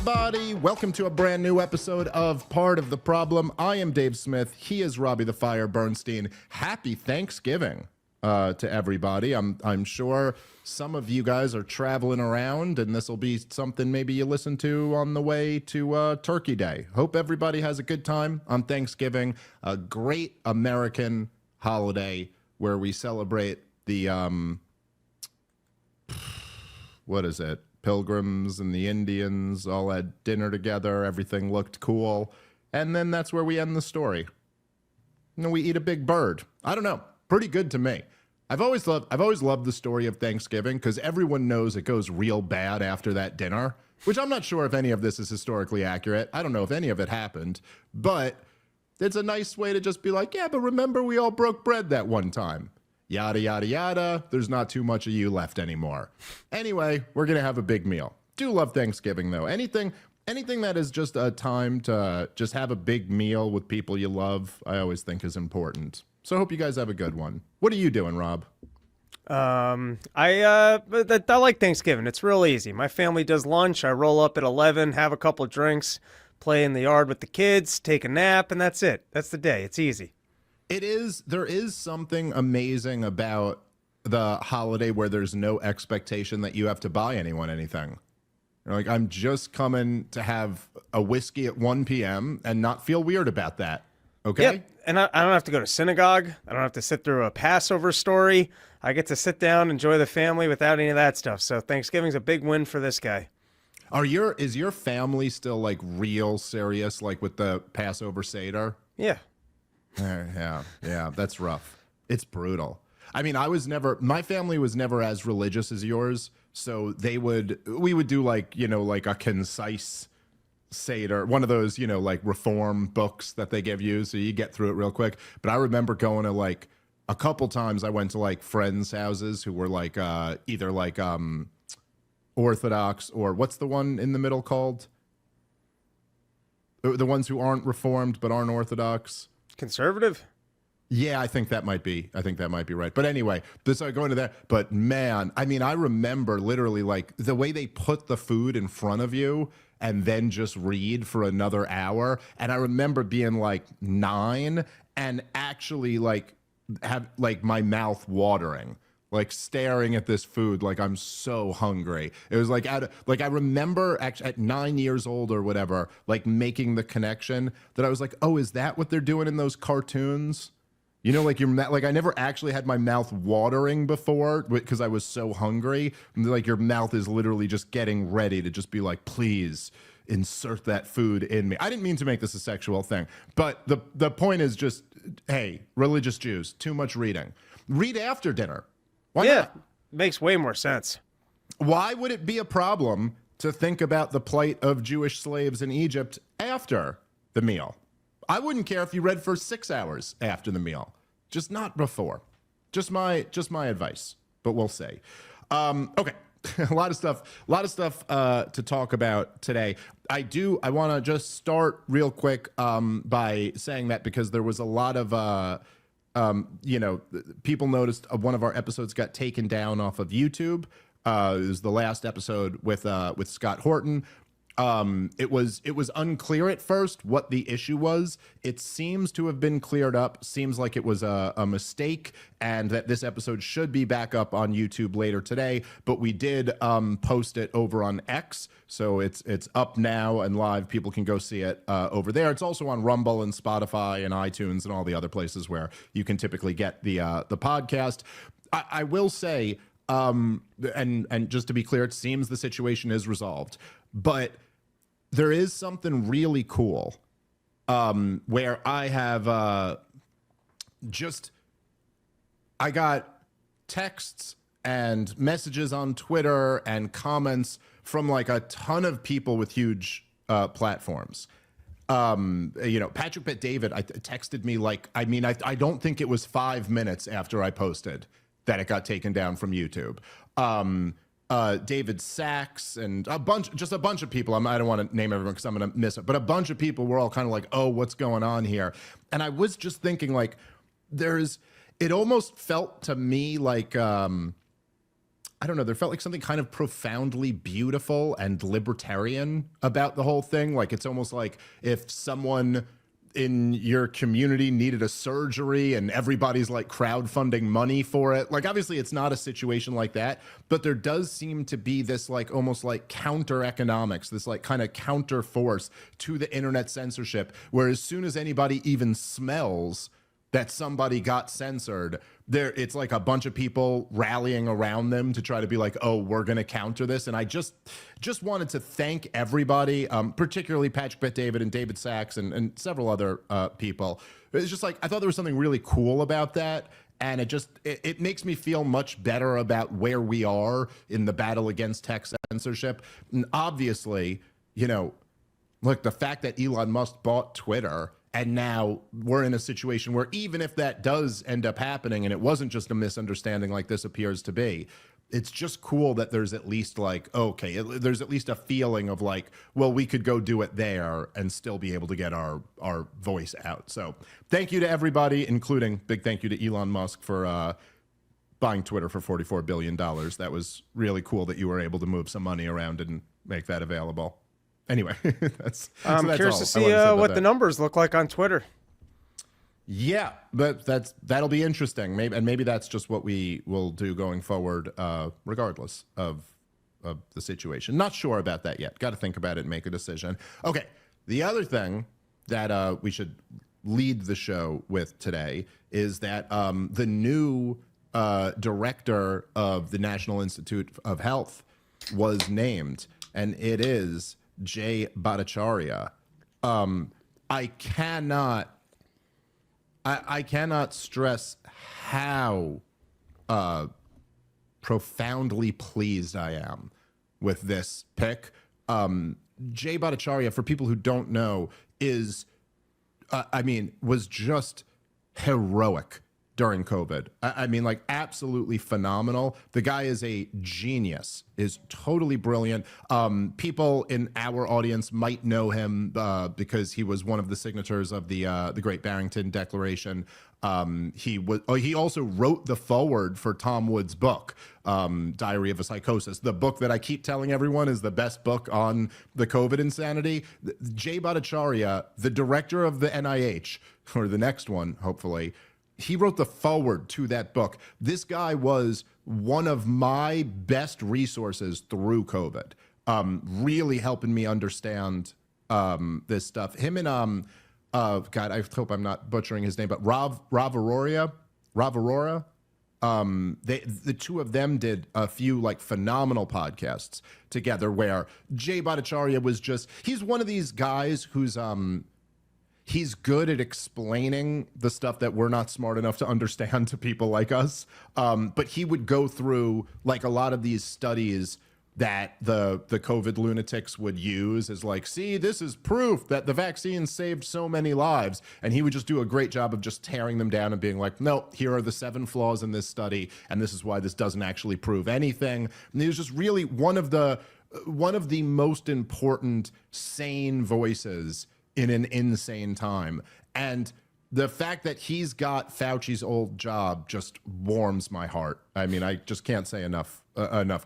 everybody. Welcome to a brand new episode of Part of the Problem. I am Dave Smith. He is Robbie the Fire Bernstein. Happy Thanksgiving to everybody. I'm sure some of you guys are traveling around, and this will be something maybe you listen to on the way to Turkey Day. Hope everybody has a good time on Thanksgiving, a great American holiday where we celebrate the, what is it? Pilgrims and the Indians all had dinner together. Everything looked cool. And then that's where we end the story. We eat a big bird. I don't know. Pretty good to me. I've always loved the story of Thanksgiving because everyone knows it goes real bad after that dinner, which I'm not sure if any of this is historically accurate. I don't know if any of it happened, but it's a nice way to just be like, yeah, but remember we all broke bread that one time. Yada, yada, yada. There's not too much of you left anymore. Anyway, we're going to have a big meal. Do love Thanksgiving, though. Anything that is just a time to just have a big meal with people you love, I always think is important. So I hope you guys have a good one. What are you doing, Rob? I like Thanksgiving. It's real easy. My family does lunch. I roll up at 11, have a couple of drinks, play in the yard with the kids, take a nap, and that's it. That's the day. It's easy. There is something amazing about the holiday where there's no expectation that you have to buy anyone anything. You're like, I'm just coming to have a whiskey at 1 p.m. and not feel weird about that. Okay? Yep. And I don't have to go to synagogue. I don't have to sit through a Passover story. I get to sit down, enjoy the family without any of that stuff. So Thanksgiving's a big win for this guy. Is your family still like real serious, like with the Passover Seder? Yeah. Yeah, that's rough. It's brutal. I mean, my family was never as religious as yours, so we would do like a concise Seder, one of those, like reform books that they give you, so you get through it real quick. But I remember going to like a couple times I went to like friends' houses who were like either like Orthodox or what's the one in the middle called? The ones who aren't reformed but aren't Orthodox. Conservative? Yeah, I think that might be right. But anyway, going to that. But man, I mean, I remember literally like the way they put the food in front of you and then just read for another hour. And I remember being like 9 and actually like have like my mouth watering, like staring at this food like I'm so hungry. It was like I remember actually at 9 years old or whatever, making the connection that I was like, oh, is that what they're doing in those cartoons? Like I never actually had my mouth watering before because I was so hungry. Like your mouth is literally just getting ready to just be like, please insert that food in me. I didn't mean to make this a sexual thing, but the point is just, hey, religious Jews, too much reading. Read after dinner. Why not? Makes way more sense. Why would it be a problem to think about the plight of Jewish slaves in Egypt after the meal? I wouldn't care if you read for 6 hours after the meal, just not before. Just my advice, but we'll see. Okay, a lot of stuff to talk about today. I want to just start real quick by saying that because there was a lot of people noticed one of our episodes got taken down off of YouTube. It was the last episode with Scott Horton. It was unclear at first what the issue was. It seems to have been cleared up. Seems like it was a mistake, and that this episode should be back up on YouTube later today. But we did post it over on X, so it's up now and live. People can go see it over there. It's also on Rumble and Spotify and iTunes and all the other places where you can typically get the podcast. I will say, and just to be clear, it seems the situation is resolved, but there is something really cool where I have I got texts and messages on Twitter and comments from like a ton of people with huge platforms. Patrick Bet David texted me I don't think it was 5 minutes after I posted that it got taken down from YouTube. David Sachs and a bunch of people. I don't want to name everyone because I'm going to miss it, but a bunch of people were all kind of like, oh, what's going on here? And I was just thinking it almost felt to me like, I I don't know, there felt like something kind of profoundly beautiful and libertarian about the whole thing. Like, it's almost like if someone in your community needed a surgery and everybody's like crowdfunding money for it. Like, obviously it's not a situation like that, but there does seem to be this like almost like counter economics, this like kind of counter force to the internet censorship, where as soon as anybody even smells that somebody got censored, it's like a bunch of people rallying around them to try to be like, oh, we're going to counter this. And I just wanted to thank everybody, particularly Patrick Bet-David and David Sachs and several other people. It's just like, I thought there was something really cool about that. And it makes me feel much better about where we are in the battle against tech censorship. And obviously, you know, look, the fact that Elon Musk bought Twitter, and now we're in a situation where even if that does end up happening and it wasn't just a misunderstanding like this appears to be, it's just cool that there's at least like, okay, there's at least a feeling of like, well, we could go do it there and still be able to get our voice out. So thank you to everybody, including big thank you to Elon Musk for buying Twitter for $44 billion. That was really cool that you were able to move some money around and make that available. Anyway, I'm curious to see what the numbers look like on Twitter. Yeah, but that'll be interesting. Maybe that's just what we will do going forward, regardless of the situation. Not sure about that yet. Got to think about it and make a decision. Okay, the other thing that we should lead the show with today is that the new director of the National Institute of Health was named, and it is Jay Bhattacharya. I cannot stress how profoundly pleased I am with this pick. Jay Bhattacharya, for people who don't know, was just heroic during COVID. I mean, like, absolutely phenomenal. The guy is a genius, is totally brilliant. People in our audience might know him because he was one of the signatories of the Great Barrington Declaration. He also wrote the foreword for Tom Wood's book, Diary of a Psychosis, the book that I keep telling everyone is the best book on the COVID insanity. Jay Bhattacharya, the director of the N.I.H, or the next one, hopefully, he wrote the foreword to that book. This guy was one of my best resources through COVID, really helping me understand this stuff. Him and, God, I hope I'm not butchering his name, but Rob Aurora, the two of them did a few like phenomenal podcasts together where Jay Bhattacharya was he's one of these guys who's, he's good at explaining the stuff that we're not smart enough to understand to people like us. But he would go through like a lot of these studies that the COVID lunatics would use as like, see, this is proof that the vaccine saved so many lives. And he would just do a great job of just tearing them down and being like, no, here are the 7 flaws in this study. And this is why this doesn't actually prove anything. And he was just really one of the most important sane voices in an insane time. And the fact that he's got Fauci's old job just warms my heart. I mean, I just can't say enough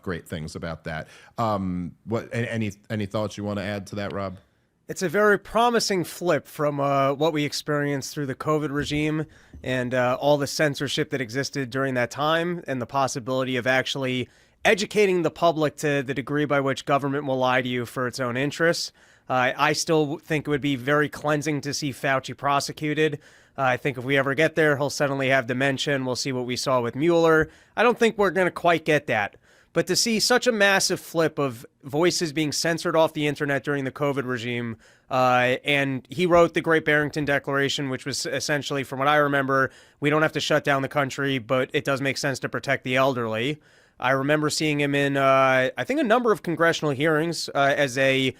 great things about that. Any thoughts you want to add to that, Rob? It's a very promising flip from what we experienced through the COVID regime and all the censorship that existed during that time, and the possibility of actually educating the public to the degree by which government will lie to you for its own interests. I still think it would be very cleansing to see Fauci prosecuted. I think if we ever get there, he'll suddenly have dementia, and we'll see what we saw with Mueller. I don't think we're going to quite get that. But to see such a massive flip of voices being censored off the internet during the COVID regime, and he wrote the Great Barrington Declaration, which was essentially, from what I remember, we don't have to shut down the country, but it does make sense to protect the elderly. I remember seeing him in, I think, a number of congressional hearings as a,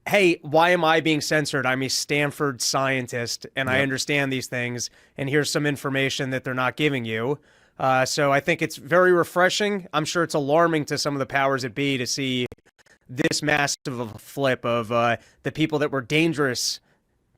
hey, why am I being censored? I'm a Stanford scientist, and I understand these things, and here's some information that they're not giving you. So I think it's very refreshing. I'm sure it's alarming to some of the powers that be to see this massive of a flip of the people that were dangerous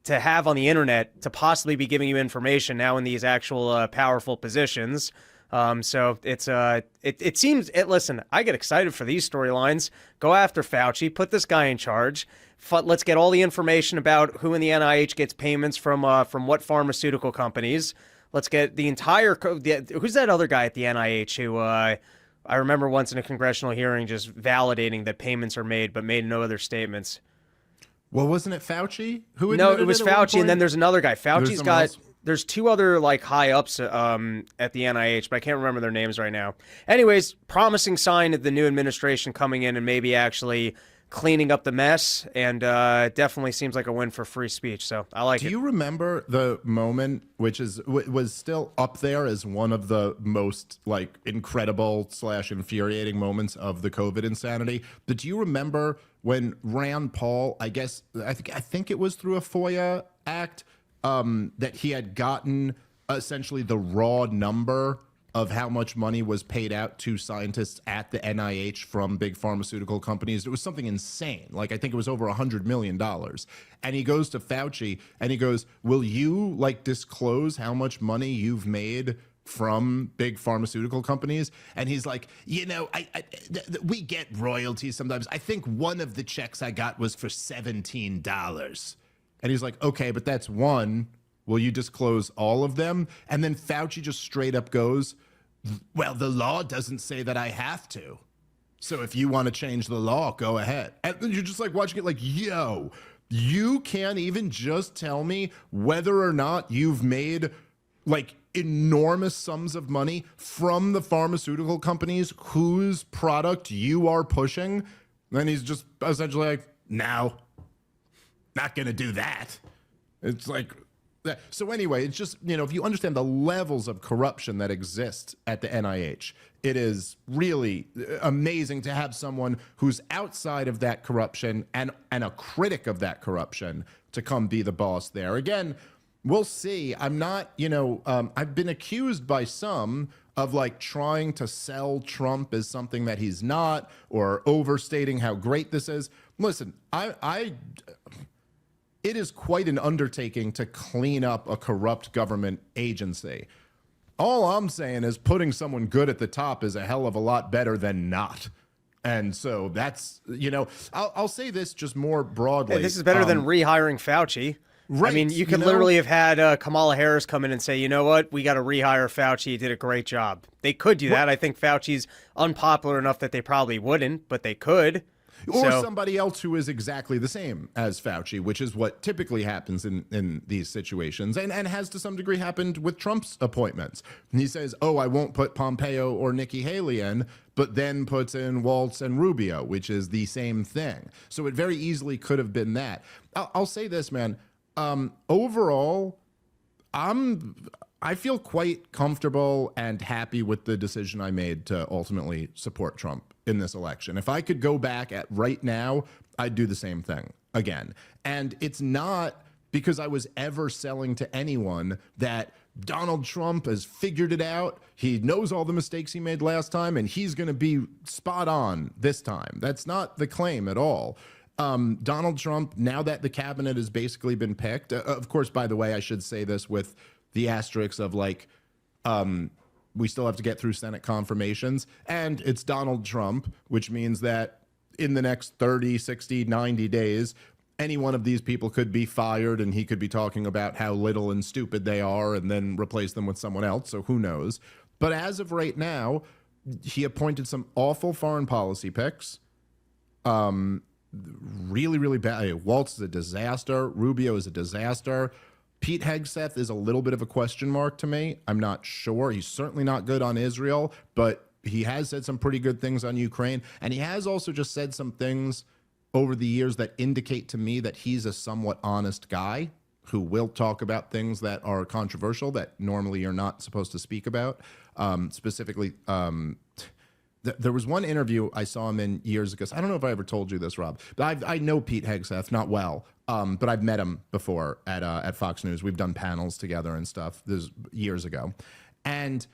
to have on the internet to possibly be giving you information now in these actual powerful positions. So it seems listen, I get excited for these storylines. Go after Fauci, put this guy in charge. Let's get all the information about who in the NIH gets payments from what pharmaceutical companies. Let's get the entire who's that other guy at the NIH who I remember once in a congressional hearing just validating that payments are made but made no other statements. Well, wasn't it Fauci who No, admitted it was at one Fauci, and then point? there's another guy. Fauci's someone got else? there's two other like high ups at the NIH, but I can't remember their names right now. Anyways, promising sign of the new administration coming in and maybe actually cleaning up the mess, and definitely seems like a win for free speech. So I like it. Do you remember the moment, which was still up there as one of the most like incredible / infuriating moments of the COVID insanity? But do you remember when Rand Paul, I think it was through a FOIA act, that he had gotten essentially the raw number of how much money was paid out to scientists at the NIH from big pharmaceutical companies? It was something insane. Like, I think it was over $100 million. And he goes to Fauci and he goes, will you like disclose how much money you've made from big pharmaceutical companies? And he's like, we get royalties sometimes. I think one of the checks I got was for $17. And he's like, okay, but that's one. Will you disclose all of them? And then Fauci just straight up goes, well, the law doesn't say that I have to. So if you want to change the law, go ahead. And then you're just like watching it like, yo, you can't even just tell me whether or not you've made like enormous sums of money from the pharmaceutical companies whose product you are pushing. Then he's just essentially like, no, not going to do that. It's like, so anyway, it's just, if you understand the levels of corruption that exist at the NIH, it is really amazing to have someone who's outside of that corruption and a critic of that corruption to come be the boss there. Again, we'll see. I'm not, I've been accused by some of like trying to sell Trump as something that he's not, or overstating how great this is. Listen, it is quite an undertaking to clean up a corrupt government agency. All I'm saying is putting someone good at the top is a hell of a lot better than not. And so that's, I'll say this just more broadly. Hey, this is better than rehiring Fauci. Right, I mean, you could literally have had Kamala Harris come in and say, you know what, we got to rehire Fauci. He did a great job. They could do that. I think Fauci's unpopular enough that they probably wouldn't, but they could. Or somebody else who is exactly the same as Fauci, which is what typically happens in these situations, and has to some degree happened with Trump's appointments. And he says, oh, I won't put Pompeo or Nikki Haley in, but then puts in Waltz and Rubio, which is the same thing. So it very easily could have been that. I'll say this, man. Overall, I feel quite comfortable and happy with the decision I made to ultimately support Trump in this election. If I could go back at right now, I'd do the same thing again. And it's not because I was ever selling to anyone that Donald Trump has figured it out. He knows all the mistakes he made last time, and he's going to be spot on this time. That's not the claim at all. Donald Trump, now that the cabinet has basically been picked, of course, by the way, I should say this with the asterisks of like, we still have to get through Senate confirmations, and it's Donald Trump, which means that in the next 30, 60, 90 days, any one of these people could be fired, and he could be talking about how little and stupid they are and then replace them with someone else, so who knows. But as of right now, he appointed some awful foreign policy picks. Really, really bad. Waltz is a disaster. Rubio is a disaster. Pete Hegseth is a little bit of a question mark to me. I'm not sure. He's certainly not good on Israel, but he has said some pretty good things on Ukraine. And he has also just said some things over the years that indicate to me that he's a somewhat honest guy who will talk about things that are controversial that normally you're not supposed to speak about. Specifically, there was one interview I saw him in years ago. So I don't know if I ever told you this, Rob, but I know Pete Hegseth, not well, but I've met him before at Fox News. We've done panels together and stuff. This was years ago. And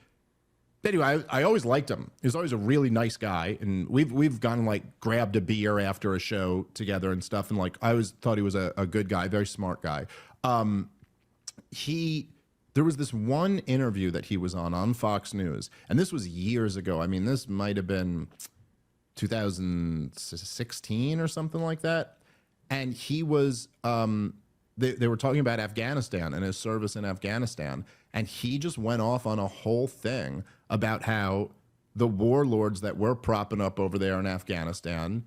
anyway, I always liked him. He was always a really nice guy. And we've gone and like grabbed a beer after a show together and stuff. And like, I always thought he was a good guy, very smart guy. He There was this one interview that he was on Fox News, and this was years ago. I mean, this might have been 2016 or something like that. And he was, they were talking about Afghanistan and his service in Afghanistan. And he just went off on a whole thing about how the warlords that we're propping up over there in Afghanistan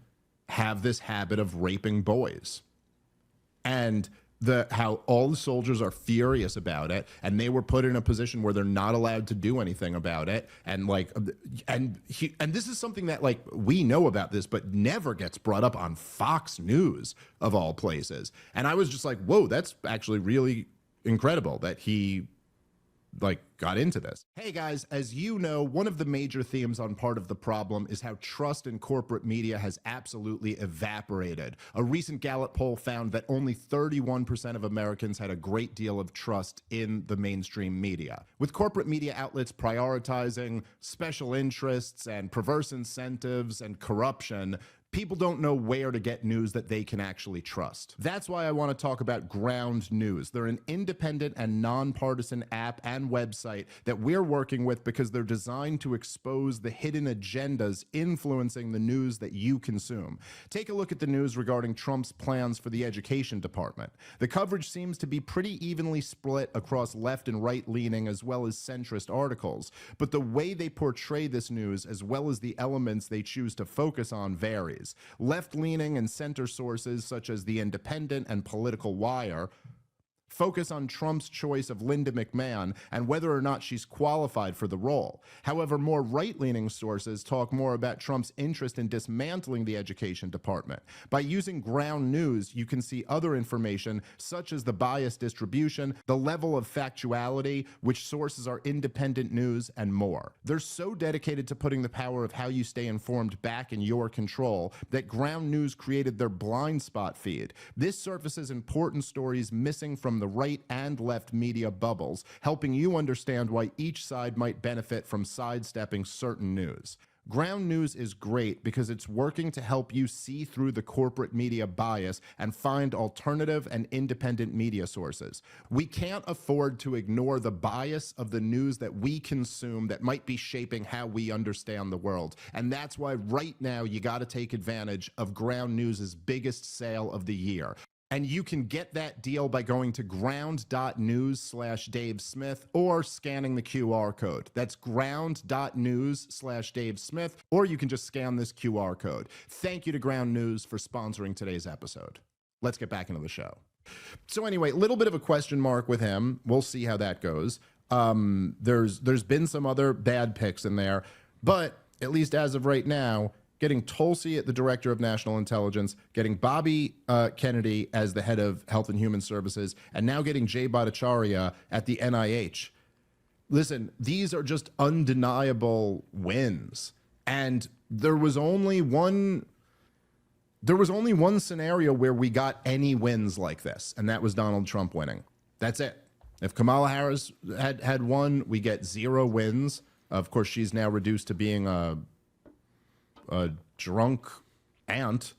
have this habit of raping boys. And how all the soldiers are furious about it, and they were put in a position where they're not allowed to do anything about it. And like, and this is something that like we know about this, but never gets brought up on Fox News of all places. And I was just like, whoa, that's actually really incredible that he like got into this. Hey guys, as you know, one of the major themes on Part of the Problem is how trust in corporate media has absolutely evaporated. A recent Gallup poll found that only 31% of Americans had a great deal of trust in the mainstream media. With corporate media outlets prioritizing special interests and perverse incentives and corruption, people don't know where to get news that they can actually trust. That's why I want to talk about Ground News. They're an independent and nonpartisan app and website that we're working with because they're designed to expose the hidden agendas influencing the news that you consume. Take a look at the news regarding Trump's plans for the education department. The coverage seems to be pretty evenly split across left and right-leaning as well as centrist articles, but the way they portray this news as well as the elements they choose to focus on varies. Left-leaning and center sources such as The Independent and Political Wire focus on Trump's choice of Linda McMahon and whether or not she's qualified for the role. However, more right-leaning sources talk more about Trump's interest in dismantling the education department. By using Ground News, you can see other information such as the bias distribution, the level of factuality, which sources are independent news, and more. They're so dedicated to putting the power of how you stay informed back in your control that Ground News created their blind spot feed. This surfaces important stories missing from the right and left media bubbles, helping you understand why each side might benefit from sidestepping certain news. Ground News is great because it's working to help you see through the corporate media bias and find alternative and independent media sources. We can't afford to ignore the bias of the news that we consume that might be shaping how we understand the world. And that's why right now you got to take advantage of Ground News's biggest sale of the year. And you can get that deal by going to ground.news/Dave Smith or scanning the QR code. That's ground.news/Dave Smith, or you can just scan this QR code. Thank you to Ground News for sponsoring today's episode. Let's get back into the show. So anyway, a little bit of a question mark with him. We'll see how that goes. There's been some other bad picks in there, but at least as of right now, getting Tulsi at the Director of National Intelligence, getting Bobby Kennedy as the head of Health and Human Services, and now getting Jay Bhattacharya at the N.I.H. Listen, these are just undeniable wins. And there was only one scenario where we got any wins like this, and that was Donald Trump winning. That's it. If Kamala Harris had won, we get 0 wins. Of course, she's now reduced to being a drunk aunt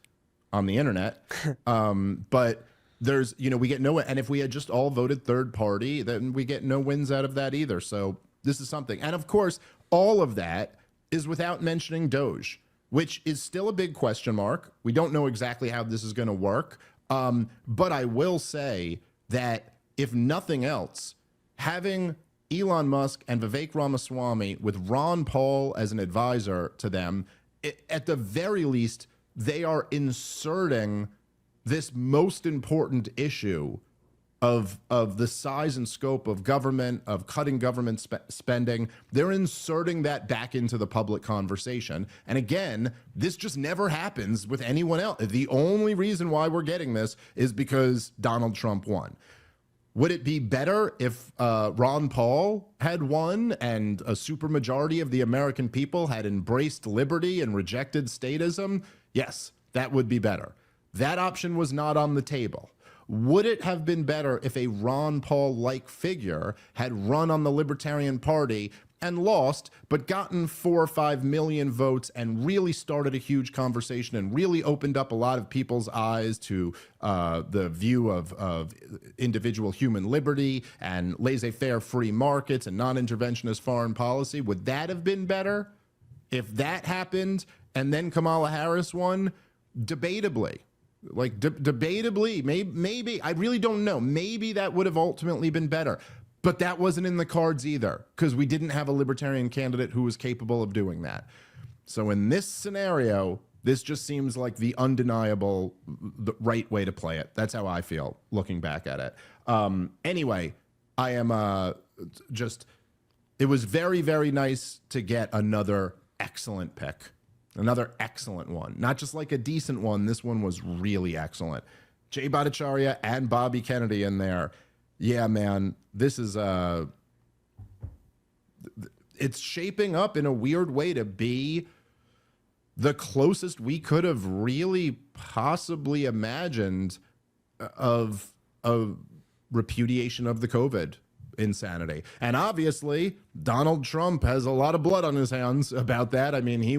on the internet. But there's, we get no, and if we had just all voted third party, then we get no wins out of that either. So this is something. And of course, all of that is without mentioning Doge, which is still a big question mark. We don't know exactly how this is going to work. But I will say that if nothing else, having Elon Musk and Vivek Ramaswamy with Ron Paul as an advisor to them, at the very least, they are inserting this most important issue of the size and scope of government, of cutting government spending. They're inserting that back into the public conversation. And again, this just never happens with anyone else. The only reason why we're getting this is because Donald Trump won. Would it be better if Ron Paul had won and a supermajority of the American people had embraced liberty and rejected statism? Yes, that would be better. That option was not on the table. Would it have been better if a Ron Paul-like figure had run on the Libertarian Party and lost, but gotten 4 or 5 million votes and really started a huge conversation and really opened up a lot of people's eyes to the view of individual human liberty and laissez-faire free markets and non-interventionist foreign policy, would that have been better? If that happened and then Kamala Harris won, debatably. Like, debatably, maybe, I really don't know. Maybe that would have ultimately been better. But that wasn't in the cards either, because we didn't have a libertarian candidate who was capable of doing that. So in this scenario, this just seems like the undeniable, the right way to play it. That's how I feel looking back at it. Anyway, I am it was very, very nice to get another excellent pick. Another excellent one. Not just like a decent one. This one was really excellent. Jay Bhattacharya and Bobby Kennedy in there. Yeah, man, this is it's shaping up in a weird way to be the closest we could have really possibly imagined of a repudiation of the COVID insanity. And obviously, Donald Trump has a lot of blood on his hands about that. I mean, he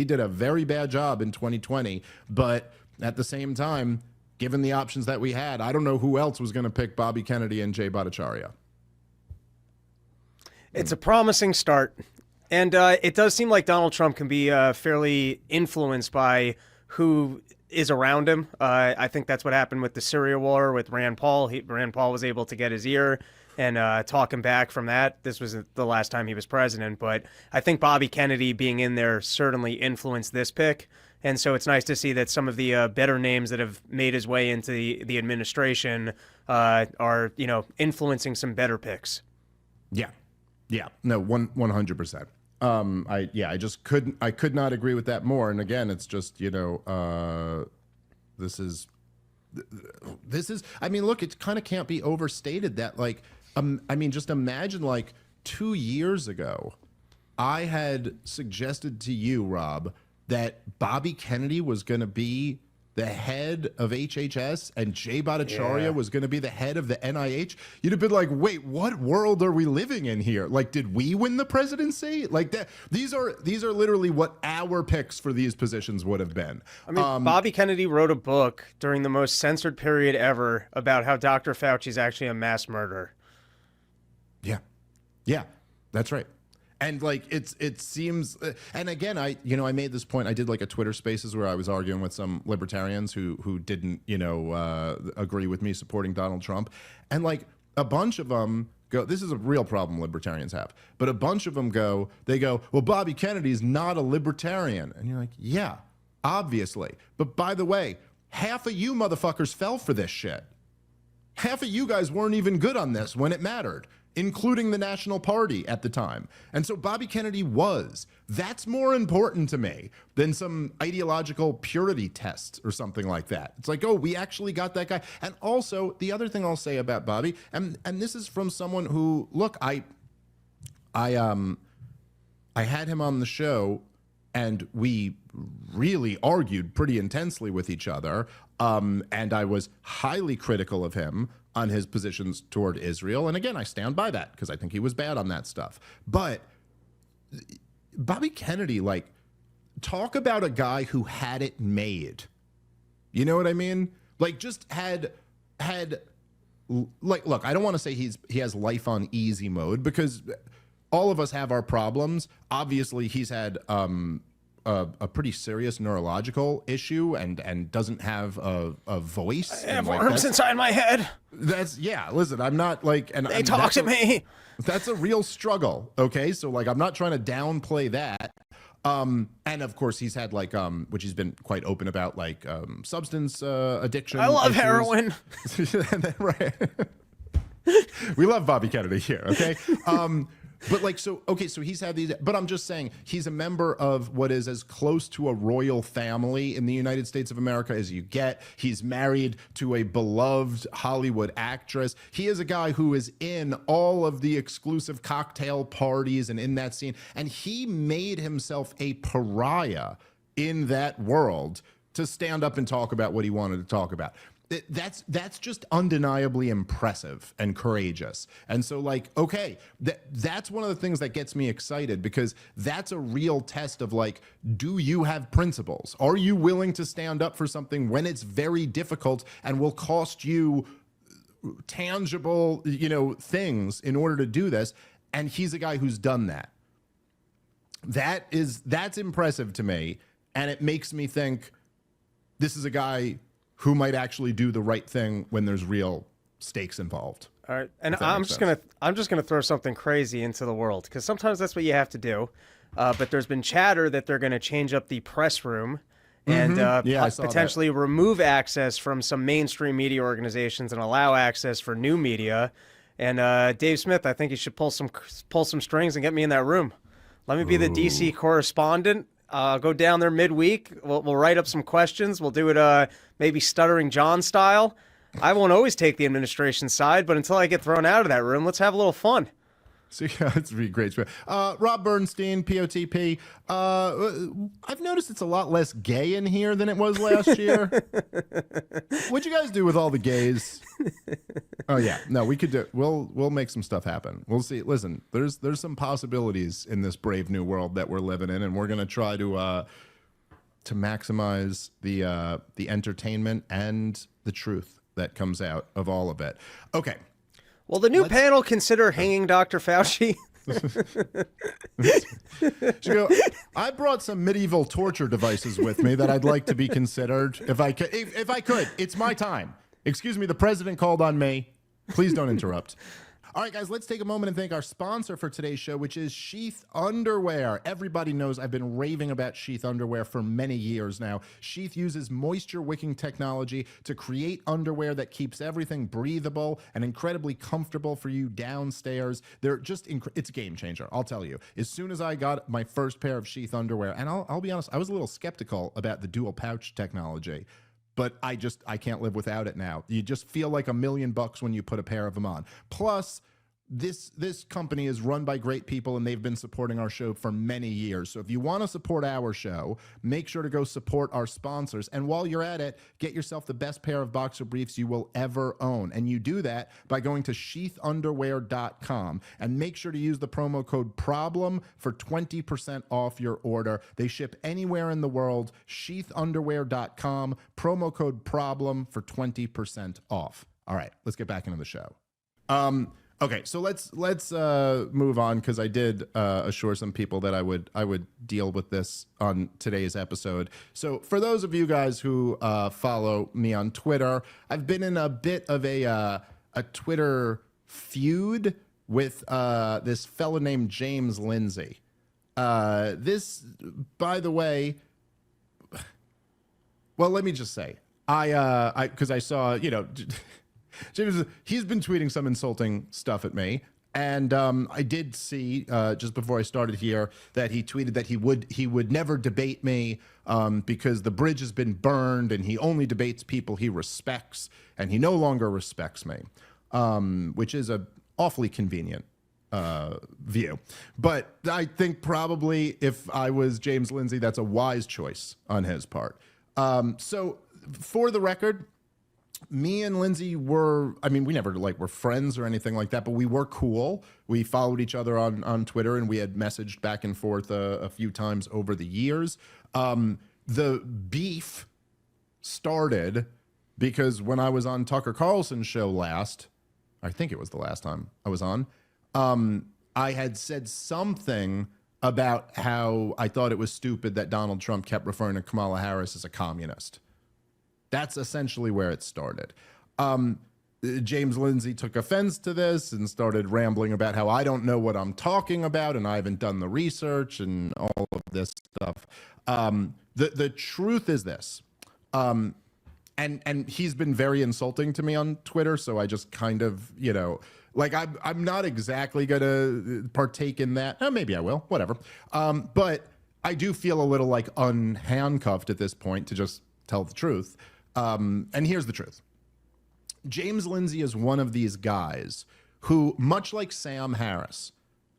did a very bad job in 2020, but at the same time, given the options that we had, I don't know who else was going to pick Bobby Kennedy and Jay Bhattacharya. It's a promising start. And it does seem like Donald Trump can be fairly influenced by who is around him. I think that's what happened with the Syria war with Rand Paul. Rand Paul was able to get his ear and talk him back from that. This was the last time he was president. But I think Bobby Kennedy being in there certainly influenced this pick. And so it's nice to see that some of the better names that have made his way into the administration are, influencing some better picks. Yeah. No, 100%. I just could not agree with that more. And again, it's just, this is, I mean, look, it kind of can't be overstated that just imagine 2 years ago, I had suggested to you, Rob, that Bobby Kennedy was going to be the head of HHS and Jay Bhattacharya was going to be the head of the N.I.H. You'd have been like, wait, what world are we living in here? Like, did we win the presidency? Like that? These are literally what our picks for these positions would have been. I mean, Bobby Kennedy wrote a book during the most censored period ever about how Dr. Fauci's actually a mass murderer. Yeah, that's right. And it seems, and again, I made this point. I did a Twitter Spaces where I was arguing with some libertarians who didn't, agree with me supporting Donald Trump, and a bunch of them go. This is a real problem libertarians have, but a bunch of them go. They go, well, Bobby Kennedy's not a libertarian, and you're like, yeah, obviously. But by the way, half of you motherfuckers fell for this shit. Half of you guys weren't even good on this when it mattered, including the National Party at the time. And so Bobby Kennedy was. That's more important to me than some ideological purity test or something like that. It's like, oh, we actually got that guy. And also, the other thing I'll say about Bobby, and this is from someone who, look, I had him on the show, and we really argued pretty intensely with each other, and I was highly critical of him on his positions toward Israel. And again, I stand by that because I think he was bad on that stuff. But Bobby Kennedy, talk about a guy who had it made. You know what I mean? Just had look, I don't want to say he has life on easy mode, because all of us have our problems. Obviously, he's had a pretty serious neurological issue and doesn't have a voice. I have worms inside my head. Listen, I'm not they talk to me. That's a real struggle. Okay. So I'm not trying to downplay that. And of course he's had which he's been quite open about, substance addiction. I love issues. heroin. Right. We love Bobby Kennedy here. Okay. But so he's had these, but I'm just saying he's a member of what is as close to a royal family in the United States of America as you get. He's married to a beloved Hollywood actress. He is a guy who is in all of the exclusive cocktail parties and in that scene. And he made himself a pariah in that world to stand up and talk about what he wanted to talk about. that's just undeniably impressive and courageous. And so, like, okay, that's one of the things that gets me excited, because that's a real test of, like, do you have principles? Are you willing to stand up for something when it's very difficult and will cost you tangible, things in order to do this? And he's a guy who's done that. That's impressive to me, and it makes me think this is a guy who might actually do the right thing when there's real stakes involved. All right, and I'm just gonna throw something crazy into the world, because sometimes that's what you have to do. But there's been chatter that they're going to change up the press room and potentially remove access from some mainstream media organizations and allow access for new media. And Dave Smith, I think you should pull some strings and get me in that room. Let me be the DC correspondent. Go down there midweek. We'll write up some questions. We'll do it maybe Stuttering John style. I won't always take the administration side, but until I get thrown out of that room, let's have a little fun. So yeah, it's really great. Rob Bernstein, POTP. I've noticed it's a lot less gay in here than it was last year. What'd you guys do with all the gays? Oh yeah, no, we could do. We'll make some stuff happen. We'll see. Listen, there's some possibilities in this brave new world that we're living in, and we're gonna try to maximize the entertainment and the truth that comes out of all of it. Okay. Will the new panel consider hanging Dr. Fauci? I brought some medieval torture devices with me that I'd like to be considered. If I could, it's my time. Excuse me, the president called on me. Please don't interrupt. All right, guys, let's take a moment and thank our sponsor for today's show, which is Sheath Underwear. Everybody knows I've been raving about Sheath Underwear for many years now. Sheath uses moisture-wicking technology to create underwear that keeps everything breathable and incredibly comfortable for you downstairs. They're just it's a game changer, I'll tell you. As soon as I got my first pair of Sheath Underwear, and I'll be honest, I was a little skeptical about the dual pouch technology, but I can't live without it now. You just feel like $1 million when you put a pair of them on. Plus, this company is run by great people, and they've been supporting our show for many years. So if you want to support our show, make sure to go support our sponsors. And while you're at it, get yourself the best pair of boxer briefs you will ever own. And you do that by going to sheathunderwear.com, and make sure to use the promo code PROBLEM for 20% off your order. They ship anywhere in the world. Sheathunderwear.com, promo code PROBLEM for 20% off. All right, let's get back into the show. Okay, so let's move on, because I did assure some people that I would deal with this on today's episode. So for those of you guys who follow me on Twitter, I've been in a bit of a Twitter feud with this fellow named James Lindsay. This, by the way, well, let me just say, because I saw, James, he's been tweeting some insulting stuff at me, and I did see just before I started here that he tweeted that he would never debate me because the bridge has been burned, and he only debates people he respects, and he no longer respects me, which is a awfully convenient view. But I think probably if I was James Lindsay, that's a wise choice on his part. So for the record, me and Lindsay we never were friends or anything like that, but we were cool. We followed each other on Twitter, and we had messaged back and forth a few times over the years. The beef started because when I was on Tucker Carlson's show last, I think it was the last time I was on, I had said something about how I thought it was stupid that Donald Trump kept referring to Kamala Harris as a communist. That's essentially where it started. James Lindsay took offense to this and started rambling about how I don't know what I'm talking about, and I haven't done the research and all of this stuff. The truth is this, and he's been very insulting to me on Twitter, so I just kind of, I'm not exactly going to partake in that. Maybe I will, whatever. But I do feel a little unhandcuffed at this point to just tell the truth. And here's the truth. James Lindsay is one of these guys who, much like Sam Harris,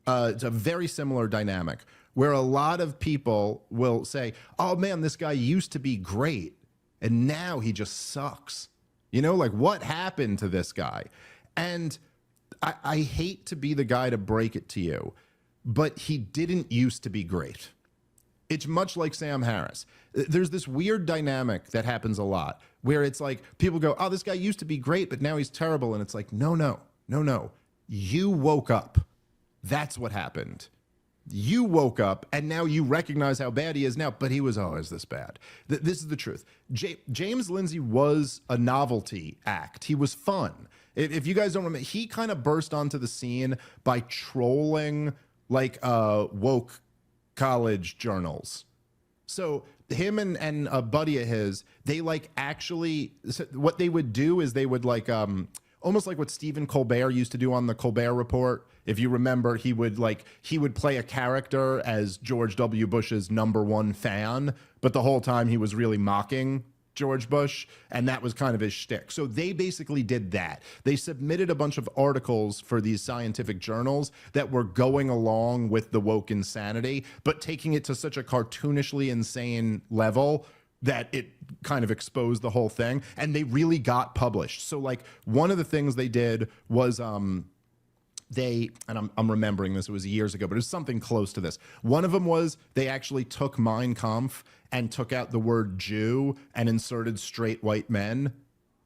it's a very similar dynamic, where a lot of people will say, oh man, this guy used to be great, and now he just sucks. You know, like what happened to this guy? And I hate to be the guy to break it to you, but he didn't used to be great. It's much like Sam Harris. There's this weird dynamic that happens a lot where it's like people go, oh, this guy used to be great, but now he's terrible. And it's like, no. You woke up. That's what happened. You woke up and now you recognize how bad he is now, but he was always this bad. This is the truth. James Lindsay was a novelty act. He was fun. If you guys don't remember, he kind of burst onto the scene by trolling like woke college journals. So him and a buddy of his, they like actually, what they would do is they would like, almost like what Stephen Colbert used to do on the Colbert Report. If you remember, he would play a character as George W. Bush's #1 fan, but the whole time he was really mocking George Bush, and that was kind of his shtick. So they basically did that. They submitted a bunch of articles for these scientific journals that were going along with the woke insanity, but taking it to such a cartoonishly insane level that it kind of exposed the whole thing, and they really got published. So like one of the things they did was I'm remembering this, it was years ago, but it was something close to this. One of them was they actually took Mein Kampf and took out the word Jew and inserted straight white men,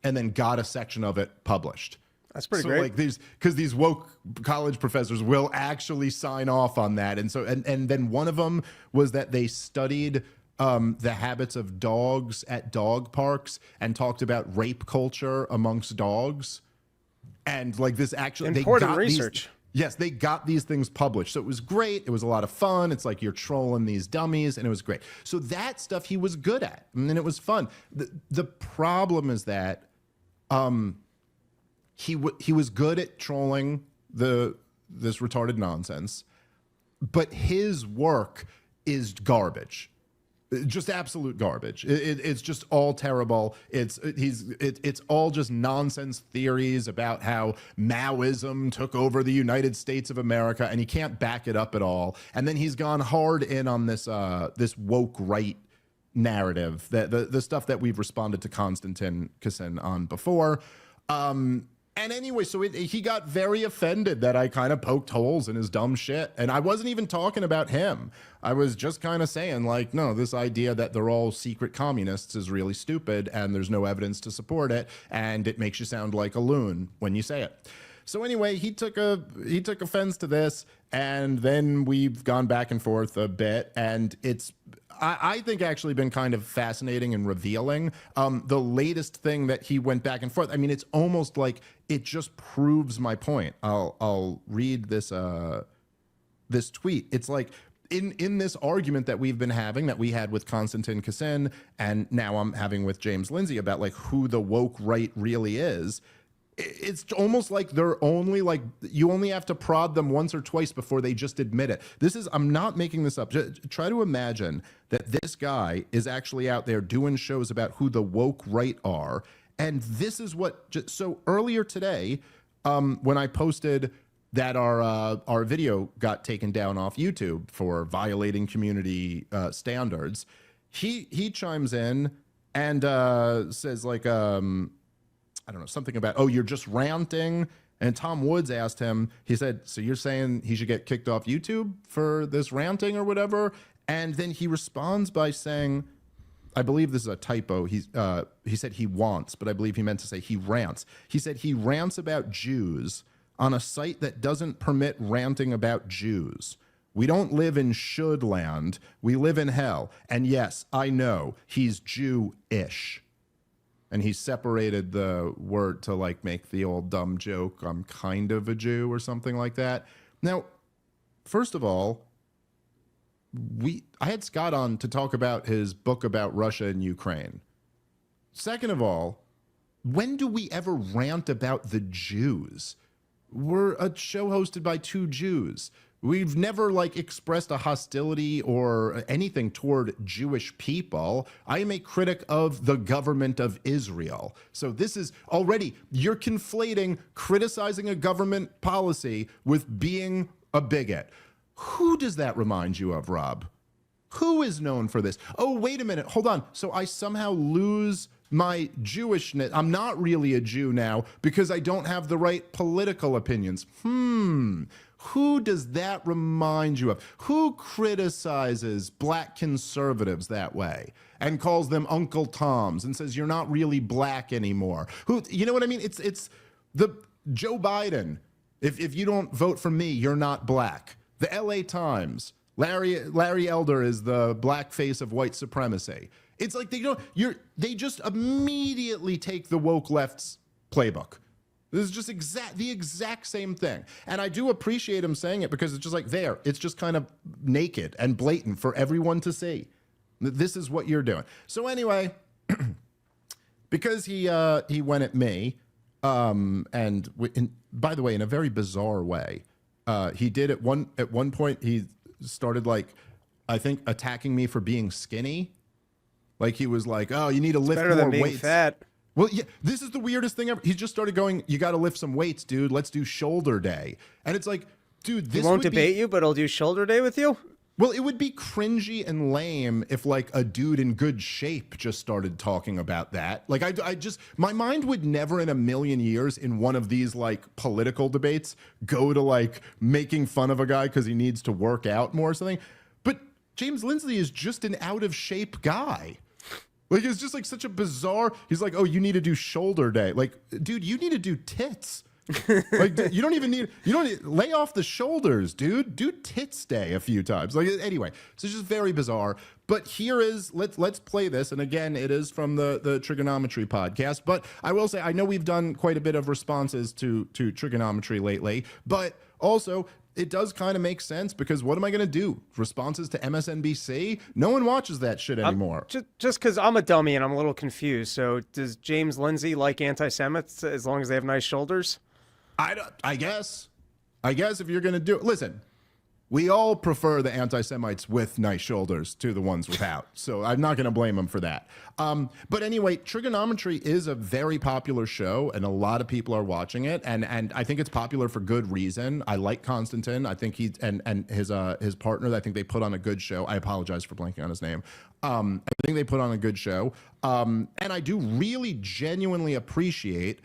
and then got a section of it published. That's pretty great. Like because these woke college professors will actually sign off on that. And so, and then one of them was that they studied the habits of dogs at dog parks and talked about rape culture amongst dogs. And like this actually important research. Yes, they got these things published. So it was great. It was a lot of fun. It's like you're trolling these dummies, and it was great. So that stuff he was good at, and then it was fun. The problem is that he was good at trolling this retarded nonsense, but his work is garbage. Just absolute garbage. It's just all terrible. It's all just nonsense theories about how Maoism took over the United States of America, and he can't back it up at all. And then he's gone hard in on this woke right narrative, the stuff that we've responded to Konstantin Kisin on before. And anyway, so he got very offended that I kind of poked holes in his dumb shit. And I wasn't even talking about him. I was just kind of saying, like, no, this idea that they're all secret communists is really stupid, and there's no evidence to support it, and it makes you sound like a loon when you say it. So anyway, he took offense to this, and then we've gone back and forth a bit, and it's, I think, actually been kind of fascinating and revealing. The latest thing that he went back and forth, I mean, it's almost like it just proves my point. I'll read this this tweet. It's like in this argument that we've been having, that we had with Konstantin Kisin, and now I'm having with James Lindsay about like who the woke right really is. It's almost like they're only like, you only have to prod them once or twice before they just admit it. I'm not making this up. Just try to imagine that this guy is actually out there doing shows about who the woke right are. And this is what, so earlier today, when I posted that our video got taken down off YouTube for violating community standards, he chimes in and says like, I don't know, something about, oh, you're just ranting. And Tom Woods asked him, he said, so you're saying he should get kicked off YouTube for this ranting or whatever? And then he responds by saying, I believe this is a typo. He said he wants, but I believe he meant to say he rants. He said he rants about Jews on a site that doesn't permit ranting about Jews. We don't live in should land. We live in hell. And yes, I know he's Jew-ish. And he separated the word to like make the old dumb joke, I'm kind of a Jew or something like that. Now, first of all, I had Scott on to talk about his book about Russia and Ukraine. Second of all, when do we ever rant about the Jews? We're a show hosted by two Jews. We've never like expressed a hostility or anything toward Jewish people. I am a critic of the government of Israel. So this is already, you're conflating criticizing a government policy with being a bigot. Who does that remind you of, Rob? Who is known for this? Oh, wait a minute. Hold on. So I somehow lose my Jewishness. I'm not really a Jew now because I don't have the right political opinions. Who does that remind you of? Who criticizes black conservatives that way and calls them Uncle Toms and says you're not really black anymore? Who, you know what I mean? It's the Joe Biden. If you don't vote for me, you're not black. The LA Times. Larry Elder is the black face of white supremacy. It's like they just immediately take the woke left's playbook. This is just the exact same thing. And I do appreciate him saying it because it's just like it's just kind of naked and blatant for everyone to see. This is what you're doing. So anyway, because he went at me, and by the way, in a very bizarre way, he did at one point, he started I think attacking me for being skinny. Like he was like, oh, you need to lift better more than being weights. Fat. Well, yeah, this is the weirdest thing ever. He just started going, you got to lift some weights, dude. Let's do shoulder day. And it's like, dude, this He won't debate you, but he'll do shoulder day with you? Well, it would be cringy and lame if a dude in good shape just started talking about that. I just, my mind would never in a million years in one of these political debates go to making fun of a guy because he needs to work out more or something. But James Lindsay is just an out of shape guy. It's just such a bizarre, he's like, oh, you need to do shoulder day. Dude, you need to do tits. You don't lay off the shoulders, dude. Do tits day a few times. Anyway, so it's just very bizarre. But here is, let's play this. And again, it is from the Triggernometry podcast. But I will say, I know we've done quite a bit of responses to Triggernometry lately, but also it does kind of make sense because what am I going to do? Responses to MSNBC? No one watches that shit anymore. Just because I'm a dummy and I'm a little confused. So does James Lindsay like anti-Semites as long as they have nice shoulders? I guess if you're going to do it, listen, we all prefer the anti-Semites with nice shoulders to the ones without. So I'm not going to blame them for that. But anyway, Triggernometry is a very popular show and a lot of people are watching it. And I think it's popular for good reason. I like Konstantin. I think he and his partner, I think they put on a good show. I apologize for blanking on his name. I think they put on a good show. And I do really genuinely appreciate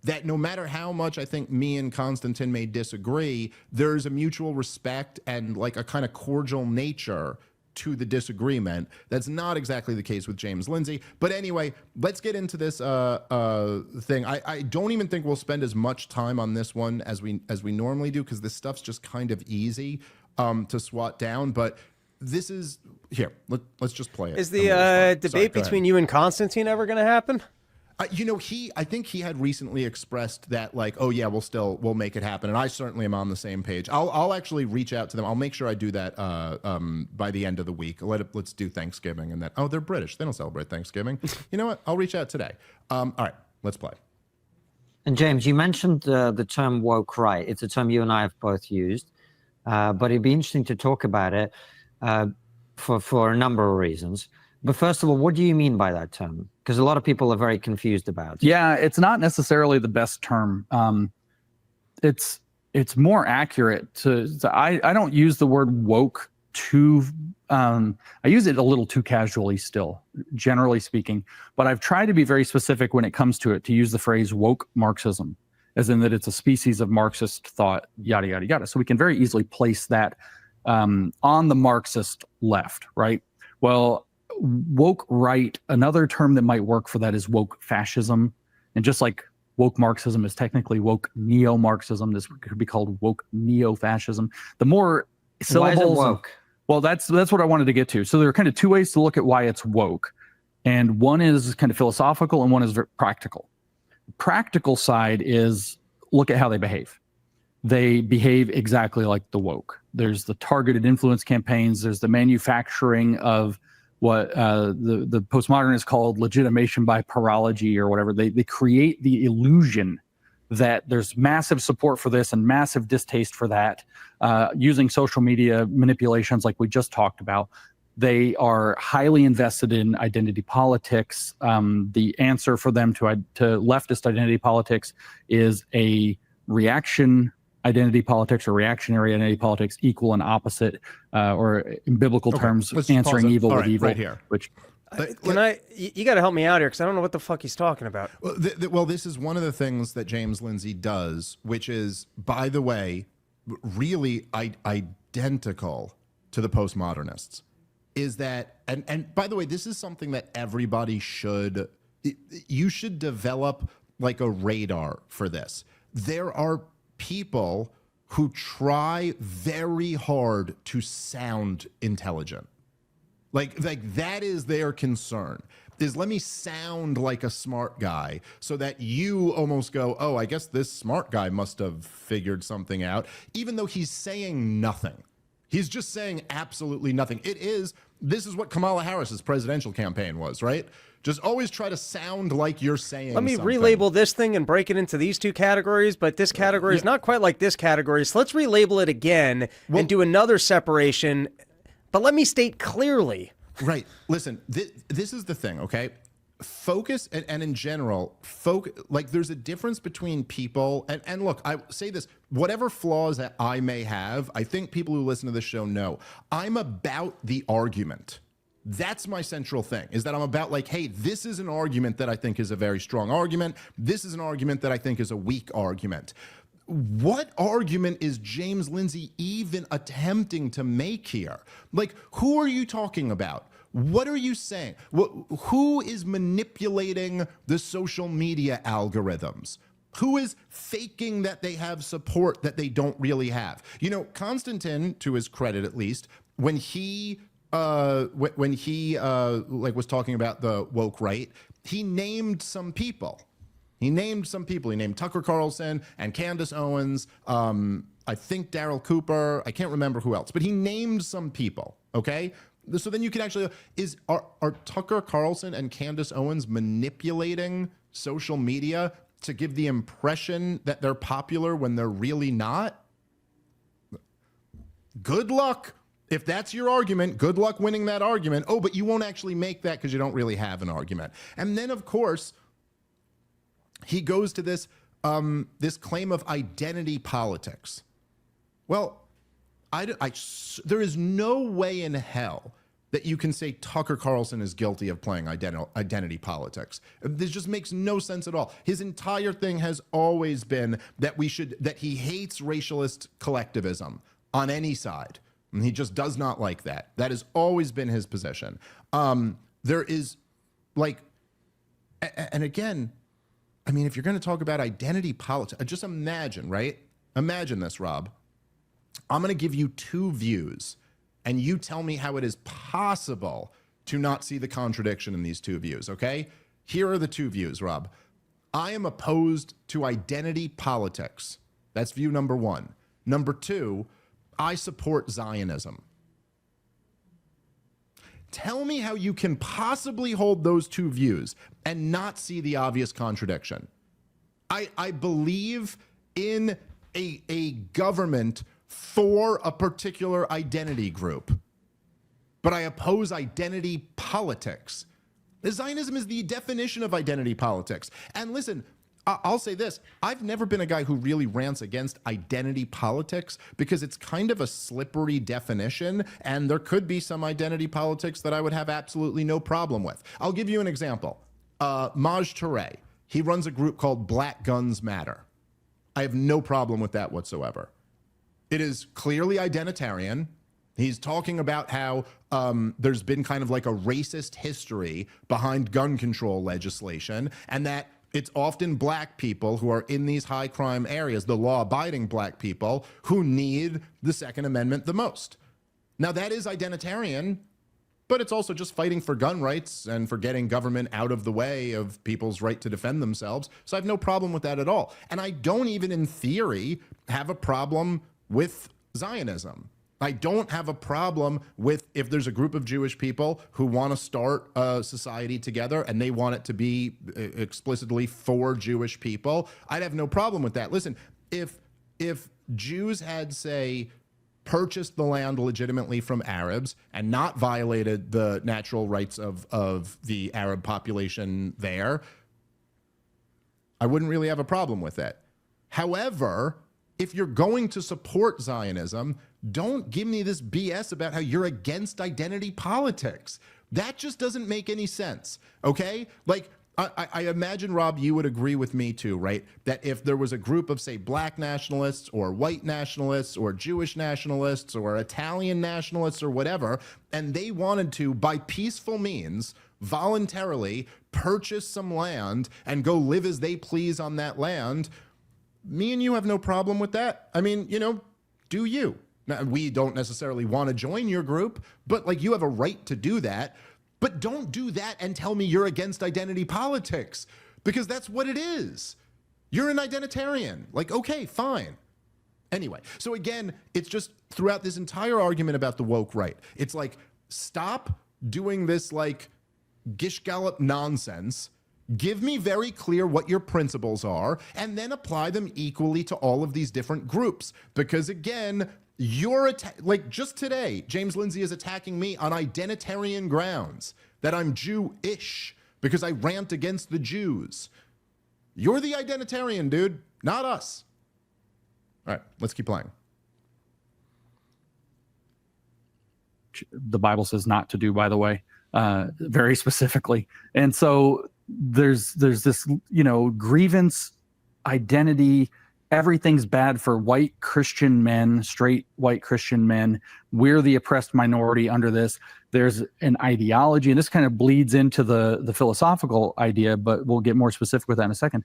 that no matter how much I think me and Konstantin may disagree, there's a mutual respect and a kind of cordial nature to the disagreement. That's not exactly the case with James Lindsay. But anyway, let's get into this thing. I don't even think we'll spend as much time on this one as we normally do because this stuff's just kind of easy to swat down. But this is here. Let's just play it. Is the debate between you and Konstantin ever going to happen? I think he had recently expressed that oh yeah, we'll make it happen. And I certainly am on the same page. I'll actually reach out to them. I'll make sure I do that by the end of the week. Let's do Thanksgiving and that. Oh, they're British. They don't celebrate Thanksgiving. You know what? I'll reach out today. All right, let's play. And James, you mentioned the term woke right. It's a term you and I have both used, but it'd be interesting to talk about it for a number of reasons. But first of all, what do you mean by that term? Because a lot of people are very confused about it. Yeah, it's not necessarily the best term. It's more accurate to I don't use the word woke too. I use it a little too casually still, generally speaking. But I've tried to be very specific when it comes to it, to use the phrase woke Marxism, as in that it's a species of Marxist thought, yada, yada, yada. So we can very easily place that on the Marxist left, right? Well, woke right, another term that might work for that is woke fascism. And just like woke Marxism is technically woke neo-Marxism, this could be called woke neo-fascism. The more syllables. Why is it woke? Well, that's what I wanted to get to. So there are kind of two ways to look at why it's woke. And one is kind of philosophical and one is practical. The practical side is look at how they behave. They behave exactly like the woke. There's the targeted influence campaigns. There's the manufacturing of what the postmodernists called legitimation by parology or whatever. They create the illusion that there's massive support for this and massive distaste for that, using social media manipulations like we just talked about. They are highly invested in identity politics. The answer for them to leftist identity politics is a reaction identity politics or reactionary identity politics, equal and opposite, or in biblical terms, answering evil with evil. Right here. You got to help me out here because I don't know what the fuck he's talking about. Well, this is one of the things that James Lindsay does, which is, by the way, really identical to the postmodernists. Is that, and by the way, this is something that everybody you should develop like a radar for this. There are people who try very hard to sound intelligent. Like that is their concern, is let me sound like a smart guy so that you almost go, oh, I guess this smart guy must have figured something out, even though he's saying nothing. He's just saying absolutely nothing. This is what Kamala Harris's presidential campaign was, right? Just always try to sound like you're saying Let me something. relabel this thing and break it into these two categories, but this category is not quite like this category. So let's relabel it again and do another separation. But let me state clearly. Right. Listen, this is the thing, okay? Focus, and in general, like there's a difference between people, and look, I say this, whatever flaws that I may have, I think people who listen to this show know, I'm about the argument. That's my central thing, is that I'm about like, hey, this is an argument that I think is a very strong argument. This is an argument that I think is a weak argument. What argument is James Lindsay even attempting to make here? Like, who are you talking about? What are you saying? Who is manipulating the social media algorithms? Who is faking that they have support that they don't really have? You know, Konstantin, to his credit at least, when he was talking about the woke right, he named some people. He named Tucker Carlson and Candace Owens, I think Daryl Cooper, I can't remember who else, but he named some people, okay? So then you can actually, are Tucker Carlson and Candace Owens manipulating social media to give the impression that they're popular when they're really not? Good luck. If that's your argument, good luck winning that argument. Oh, but you won't actually make that because you don't really have an argument. And then, of course, he goes to this claim of identity politics. Well, there is no way in hell that you can say Tucker Carlson is guilty of playing identity politics. This just makes no sense at all. His entire thing has always been that he hates racialist collectivism on any side. And he just does not like that. That has always been his position. There is like, and again, I mean, if you're going to talk about identity politics, just imagine, right? Imagine this, Rob. I'm going to give you two views, and you tell me how it is possible to not see the contradiction in these two views, okay? Here are the two views, Rob. I am opposed to identity politics. That's view number one. Number two, I support Zionism. Tell me how you can possibly hold those two views and not see the obvious contradiction. I believe in a government for a particular identity group, but I oppose identity politics. Zionism is the definition of identity politics. And listen, I'll say this. I've never been a guy who really rants against identity politics because it's kind of a slippery definition, and there could be some identity politics that I would have absolutely no problem with. I'll give you an example. Maj Touré, he runs a group called Black Guns Matter. I have no problem with that whatsoever. It is clearly identitarian. He's talking about how there's been kind of like a racist history behind gun control legislation, and that it's often black people who are in these high crime areas, the law-abiding black people, who need the Second Amendment the most. Now, that is identitarian, but it's also just fighting for gun rights and for getting government out of the way of people's right to defend themselves. So I have no problem with that at all. And I don't even, in theory, have a problem with Zionism. I don't have a problem with if there's a group of Jewish people who want to start a society together and they want it to be explicitly for Jewish people. I'd have no problem with that. Listen, if Jews had, say, purchased the land legitimately from Arabs and not violated the natural rights of the Arab population there, I wouldn't really have a problem with it. However, if you're going to support Zionism, don't give me this BS about how you're against identity politics. That just doesn't make any sense, okay? Like, I imagine, Rob, you would agree with me too, right? That if there was a group of, say, black nationalists or white nationalists or Jewish nationalists or Italian nationalists or whatever, and they wanted to, by peaceful means, voluntarily purchase some land and go live as they please on that land, me and you have no problem with that. I mean, you know, do you? Now, we don't necessarily want to join your group, but like you have a right to do that. But don't do that and tell me you're against identity politics, because that's what it is. You're an identitarian. Like, okay, fine. Anyway, so again, it's just throughout this entire argument about the woke right, it's like, stop doing this like gish gallop nonsense. Give me very clear what your principles are, and then apply them equally to all of these different groups. Because again, you're like just today, James Lindsay is attacking me on identitarian grounds, that I'm Jewish because I rant against the Jews. You're the identitarian, dude, not us. All right, let's keep playing. The Bible says not to do, by the way, very specifically. And so there's this, you know, grievance, identity, everything's bad for white Christian men, straight white Christian men. We're the oppressed minority under this. There's an ideology, and this kind of bleeds into the philosophical idea, but we'll get more specific with that in a second.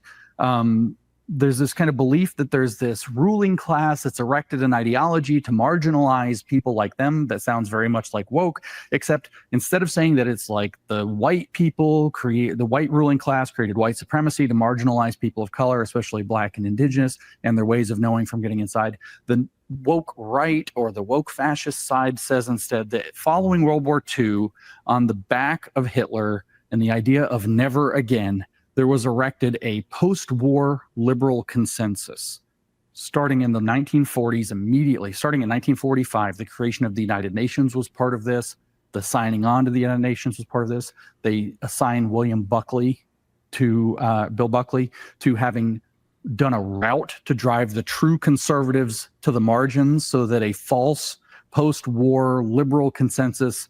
There's this kind of belief that there's this ruling class that's erected an ideology to marginalize people like them that sounds very much like woke, except instead of saying that it's like the white people the white ruling class created white supremacy to marginalize people of color, especially black and indigenous, and their ways of knowing from getting inside. The woke right or the woke fascist side says instead that following World War II, on the back of Hitler and the idea of never again, there was erected a post-war liberal consensus. Starting in the 1940s, immediately, starting in 1945, the creation of the United Nations was part of this. The signing on to the United Nations was part of this. They assigned Bill Buckley, to having done a route to drive the true conservatives to the margins so that a false post-war liberal consensus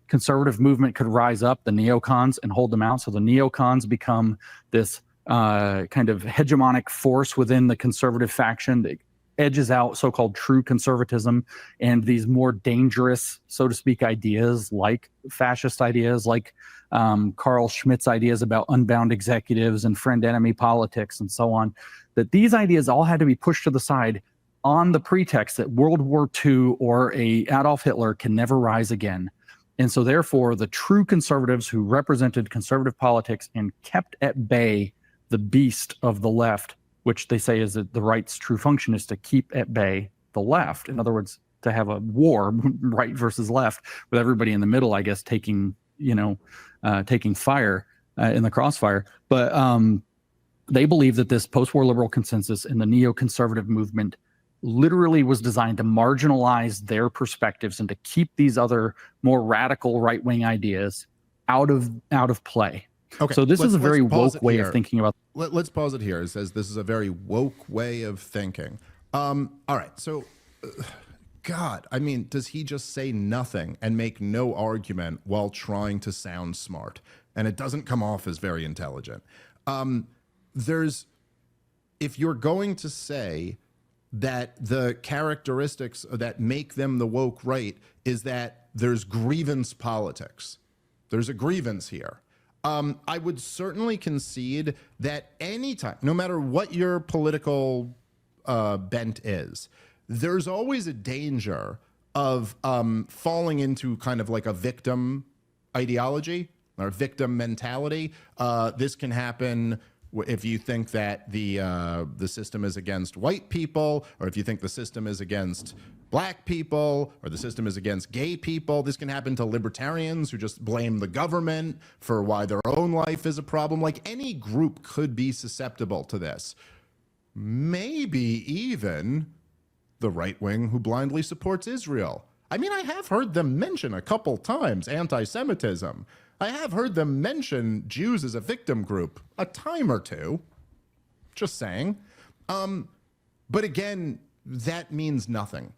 conservative movement could rise up, the neocons, and hold them out. So the neocons become this kind of hegemonic force within the conservative faction that edges out so-called true conservatism and these more dangerous, so to speak, ideas like fascist ideas, like Carl Schmitt's ideas about unbound executives and friend-enemy politics and so on, that these ideas all had to be pushed to the side on the pretext that World War II or a Adolf Hitler can never rise again. And so therefore, the true conservatives who represented conservative politics and kept at bay the beast of the left, which they say is that the right's true function is to keep at bay the left. In other words, to have a war, right versus left, with everybody in the middle, I guess, taking fire in the crossfire. But they believe that this post-war liberal consensus in the neoconservative movement literally was designed to marginalize their perspectives and to keep these other more radical right-wing ideas out of play. Okay, so this is a very woke way of thinking about. Let's pause it here. It says this is a very woke way of thinking. All right, so God, I mean, does he just say nothing and make no argument while trying to sound smart? And it doesn't come off as very intelligent. If you're going to say that the characteristics that make them the woke right is that there's grievance politics. There's a grievance here. I would certainly concede that anytime, no matter what your political bent is, there's always a danger of falling into kind of like a victim ideology or victim mentality. This can happen if you think that the system is against white people, or if you think the system is against black people, or the system is against gay people. This can happen to libertarians who just blame the government for why their own life is a problem. Like, any group could be susceptible to this. Maybe even the right wing who blindly supports Israel. I mean, I have heard them mention a couple times anti-Semitism. I have heard them mention Jews as a victim group a time or two. Just saying. But again, that means nothing.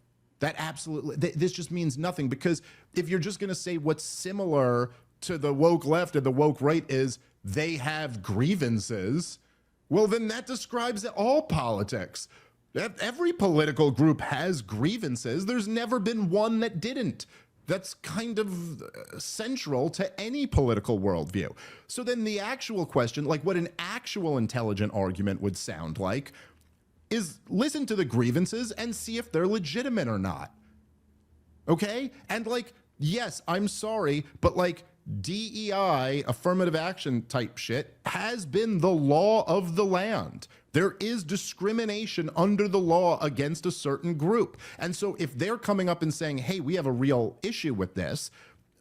That absolutely, this just means nothing, because if you're just going to say what's similar to the woke left and the woke right is they have grievances, well, then that describes all politics. Every political group has grievances. There's never been one that didn't. That's kind of central to any political worldview. So then the actual question, like what an actual intelligent argument would sound like, is listen to the grievances and see if they're legitimate or not. Okay? And like, yes, I'm sorry, but like DEI, affirmative action type shit, has been the law of the land. There is discrimination under the law against a certain group. And so if they're coming up and saying, hey, we have a real issue with this,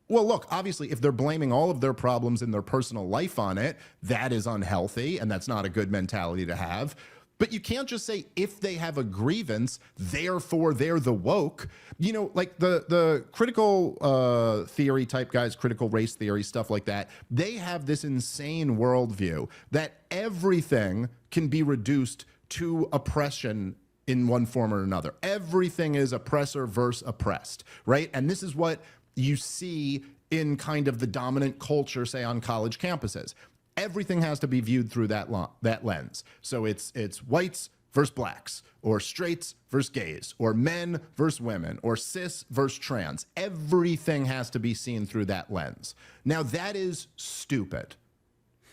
well, look, obviously, if they're blaming all of their problems in their personal life on it, that is unhealthy, and that's not a good mentality to have. But you can't just say if they have a grievance, therefore they're the woke. You know, like the critical theory type guys, critical race theory, stuff like that, they have this insane worldview that everything can be reduced to oppression in one form or another. Everything is oppressor versus oppressed, right? And this is what you see in kind of the dominant culture, say, on college campuses. Everything has to be viewed through that lens. So it's whites versus blacks, or straights versus gays, or men versus women, or cis versus trans. Everything has to be seen through that lens. Now, that is stupid.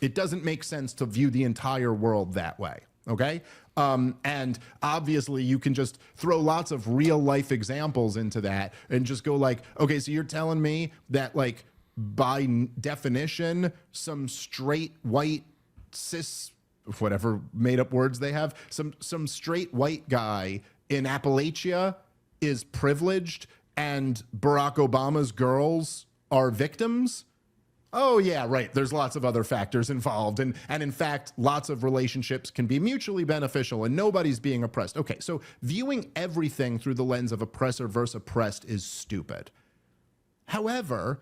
It doesn't make sense to view the entire world that way, okay? And obviously, you can just throw lots of real life examples into that and just go like, okay, so you're telling me that, like, by definition, some straight white cis, whatever made up words they have, some straight white guy in Appalachia is privileged and Barack Obama's girls are victims? Oh yeah, right. There's lots of other factors involved. And in fact, lots of relationships can be mutually beneficial and nobody's being oppressed. Okay, so viewing everything through the lens of oppressor versus oppressed is stupid. However,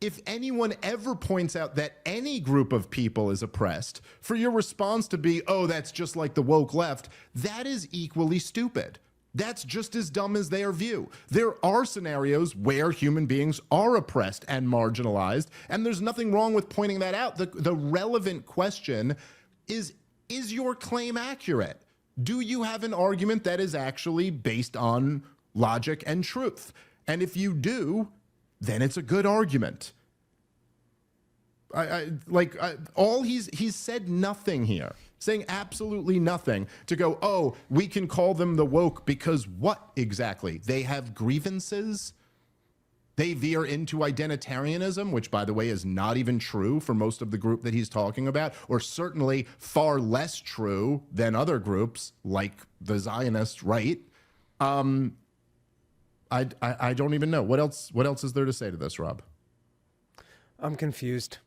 if anyone ever points out that any group of people is oppressed, for your response to be, oh, that's just like the woke left, that is equally stupid. That's just as dumb as their view. There are scenarios where human beings are oppressed and marginalized, and there's nothing wrong with pointing that out. The relevant question is your claim accurate? Do you have an argument that is actually based on logic and truth? And if you do, then it's a good argument. He's said nothing here, saying absolutely nothing to go, oh, we can call them the woke because what exactly? They have grievances? They veer into identitarianism, which, by the way, is not even true for most of the group that he's talking about, or certainly far less true than other groups like the Zionist right. I don't even know. What else is there to say to this, Rob? I'm confused.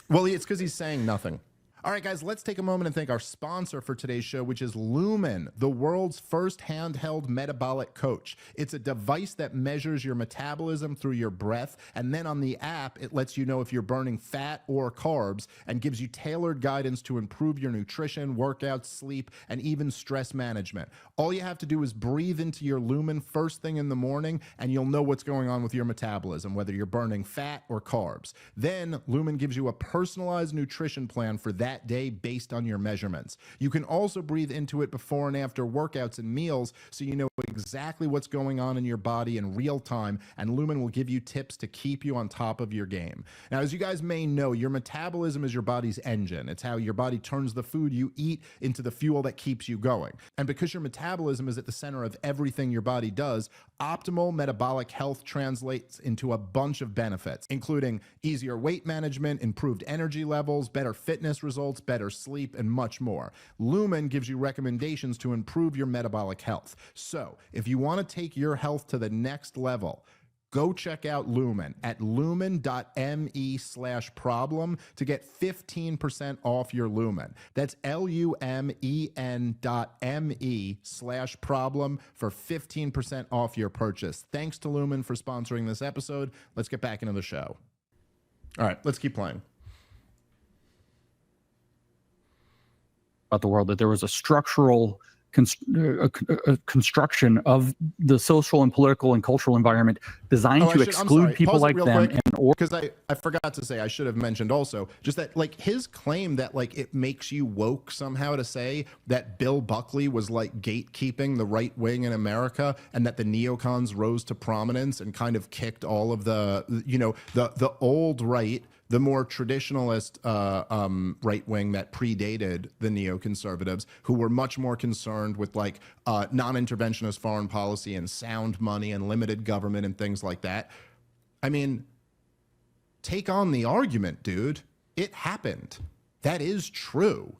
Well, it's because he's saying nothing. All right, guys, let's take a moment and thank our sponsor for today's show, which is Lumen, the world's first handheld metabolic coach. It's a device that measures your metabolism through your breath, and then on the app, it lets you know if you're burning fat or carbs and gives you tailored guidance to improve your nutrition, workouts, sleep, and even stress management. All you have to do is breathe into your Lumen first thing in the morning, and you'll know what's going on with your metabolism, whether you're burning fat or carbs. Then Lumen gives you a personalized nutrition plan for that day based on your measurements. You can also breathe into it before and after workouts and meals so you know exactly what's going on in your body in real time, and Lumen will give you tips to keep you on top of your game. Now, as you guys may know, your metabolism is your body's engine. It's how your body turns the food you eat into the fuel that keeps you going. And because your metabolism is at the center of everything your body does, optimal metabolic health translates into a bunch of benefits, including easier weight management, improved energy levels, better fitness results, better sleep, and much more. Lumen gives you recommendations to improve your metabolic health. So, if you want to take your health to the next level, go check out Lumen at lumen.me/problem to get 15% off your Lumen. That's lumen.me/problem for 15% off your purchase. Thanks to Lumen for sponsoring this episode. Let's get back into the show. All right, let's keep playing. About the world, that there was a structural construction of the social and political and cultural environment designed to exclude people like them. Because I forgot to say, I should have mentioned also, just that like his claim that like it makes you woke somehow to say that Bill Buckley was like gatekeeping the right wing in America, and that the neocons rose to prominence and kind of kicked all of the, you know, the old right, the more traditionalist right wing that predated the neoconservatives, who were much more concerned with like non-interventionist foreign policy and sound money and limited government and things like that. I mean, take on the argument, dude. It happened. That is true.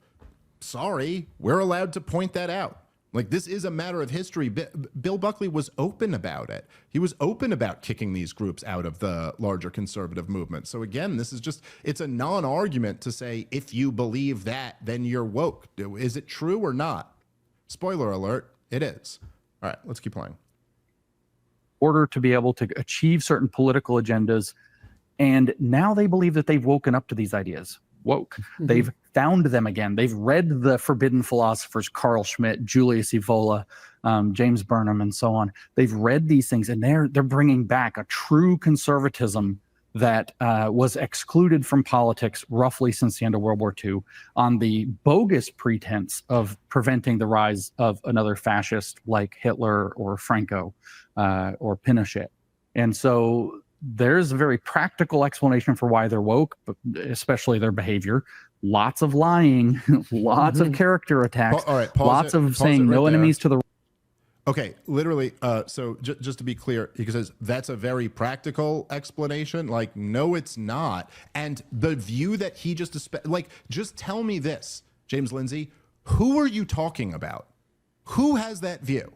Sorry, we're allowed to point that out. Like, this is a matter of history. Bill Buckley was open about it. He was open about kicking these groups out of the larger conservative movement. So again, this is just, it's a non-argument to say, if you believe that, then you're woke. Is it true or not? Spoiler alert, it is. All right, let's keep playing. Order to be able to achieve certain political agendas. And now they believe that they've woken up to these ideas. Woke. Mm-hmm. They've found them again. They've read the forbidden philosophers, Carl Schmitt, Julius Evola, James Burnham, and so on. They've read these things, and they're bringing back a true conservatism that was excluded from politics roughly since the end of World War II on the bogus pretense of preventing the rise of another fascist like Hitler or Franco or Pinochet. And so there's a very practical explanation for why they're woke, but especially their behavior. Lots of lying, lots of character attacks, lots of saying no enemies to the. Okay, literally. So just to be clear, because that's a very practical explanation. Like, no, it's not. And the view that he just tell me this, James Lindsay, who are you talking about? Who has that view?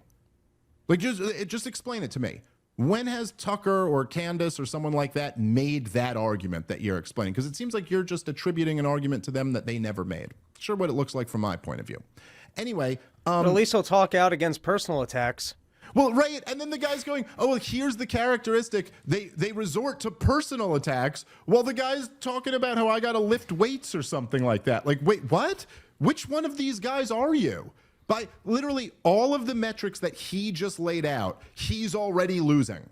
Like, just explain it to me. When has Tucker or Candace or someone like that made that argument that you're explaining? Because it seems like you're just attributing an argument to them that they never made. Sure, what it looks like from my point of view. Anyway. But at least he'll talk out against personal attacks. Well, right. And then the guy's going, oh, well, here's the characteristic. They resort to personal attacks while the guy's talking about how I got to lift weights or something like that. Like, wait, what? Which one of these guys are you? By literally all of the metrics that he just laid out, he's already losing.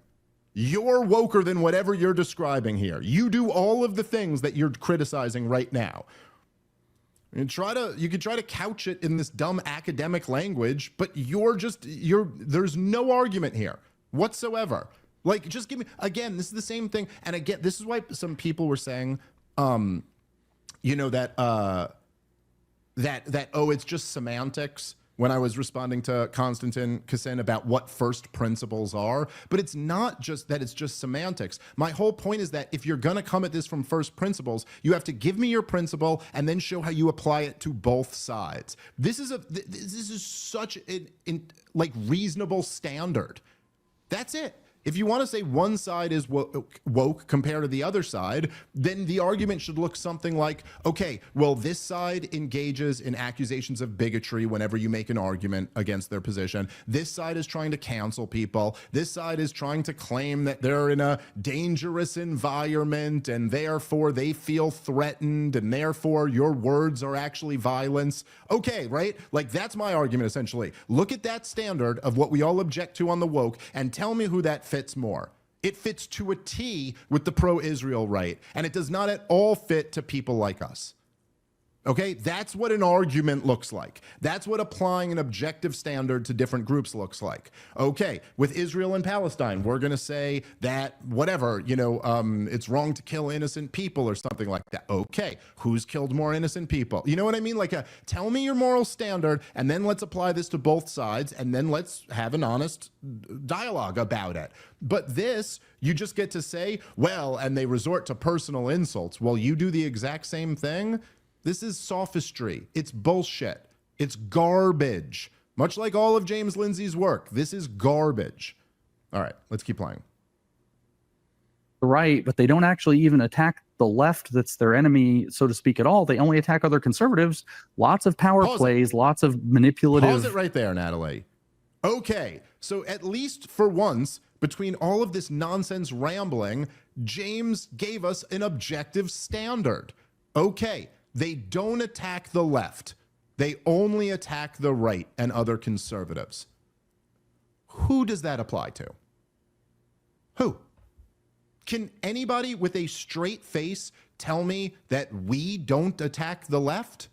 You're woker than whatever you're describing here. You do all of the things that you're criticizing right now. And you could try to couch it in this dumb academic language, but there's no argument here whatsoever. Like, just give me, again, this is the same thing. And again, this is why some people were saying, you know, that, oh, it's just semantics, when I was responding to Konstantin Kasin about what first principles are. But it's not just that it's just semantics. My whole point is that if you're going to come at this from first principles, you have to give me your principle and then show how you apply it to both sides. This is such an reasonable standard. That's it. If you want to say one side is woke compared to the other side, then the argument should look something like, okay, well, this side engages in accusations of bigotry whenever you make an argument against their position. This side is trying to cancel people. This side is trying to claim that they're in a dangerous environment and therefore they feel threatened and therefore your words are actually violence. Okay, right? Like, that's my argument, essentially. Look at that standard of what we all object to on the woke and tell me who that fits more. It fits to a T with the pro-Israel right, and it does not at all fit to people like us. Okay, that's what an argument looks like. That's what applying an objective standard to different groups looks like. Okay, with Israel and Palestine, we're going to say that whatever, you know, it's wrong to kill innocent people or something like that. Okay, who's killed more innocent people? You know what I mean? Like, tell me your moral standard, and then let's apply this to both sides, and then let's have an honest dialogue about it. But this, you just get to say, well, and they resort to personal insults. Well, you do the exact same thing. This is sophistry. It's bullshit. It's garbage. Much like all of James Lindsay's work, this is garbage. All right, let's keep playing. Right, but they don't actually even attack the left that's their enemy, so to speak, at all. They only attack other conservatives. Lots of power plays, lots of manipulative... Pause it right there, Natalie. Okay, so at least for once, between all of this nonsense rambling, James gave us an objective standard. Okay. They don't attack the left. They only attack the right and other conservatives. Who does that apply to? Who? Can anybody with a straight face tell me that we don't attack the left?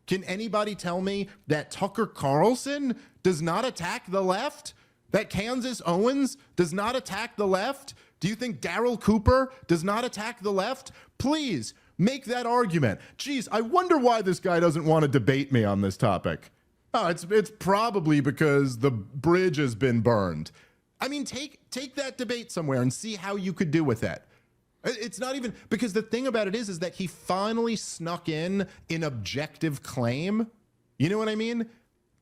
Can anybody tell me that Tucker Carlson does not attack the left? That Kansas Owens does not attack the left? Do you think Darryl Cooper does not attack the left? Please make that argument. Geez, I wonder why this guy doesn't want to debate me on this topic. Oh, it's probably because the bridge has been burned. I mean, take that debate somewhere and see how you could do with that. It's not even, because the thing about it is that he finally snuck in an objective claim. You know what I mean?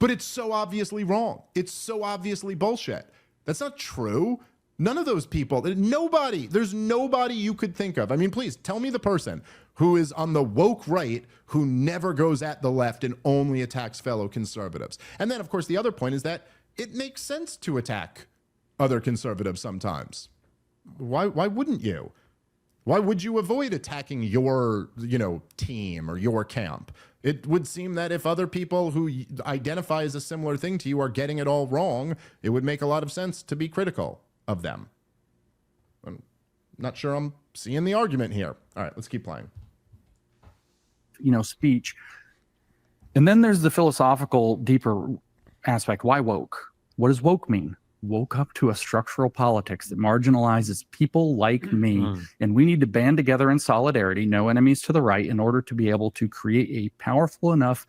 But it's so obviously wrong. It's so obviously bullshit. That's not true. None of those people, there's nobody you could think of. I mean, please tell me the person who is on the woke right who never goes at the left and only attacks fellow conservatives. And then, of course, the other point is that it makes sense to attack other conservatives sometimes. Why wouldn't you? Why would you avoid attacking your, team or your camp? It would seem that if other people who identify as a similar thing to you are getting it all wrong, it would make a lot of sense to be critical of them. I'm not sure I'm seeing the argument here. All right, let's keep playing. Speech. And then there's the philosophical, deeper aspect. Why woke? What does woke mean? Woke up to a structural politics that marginalizes people like me. And we need to band together in solidarity, no enemies to the right, in order to be able to create a powerful enough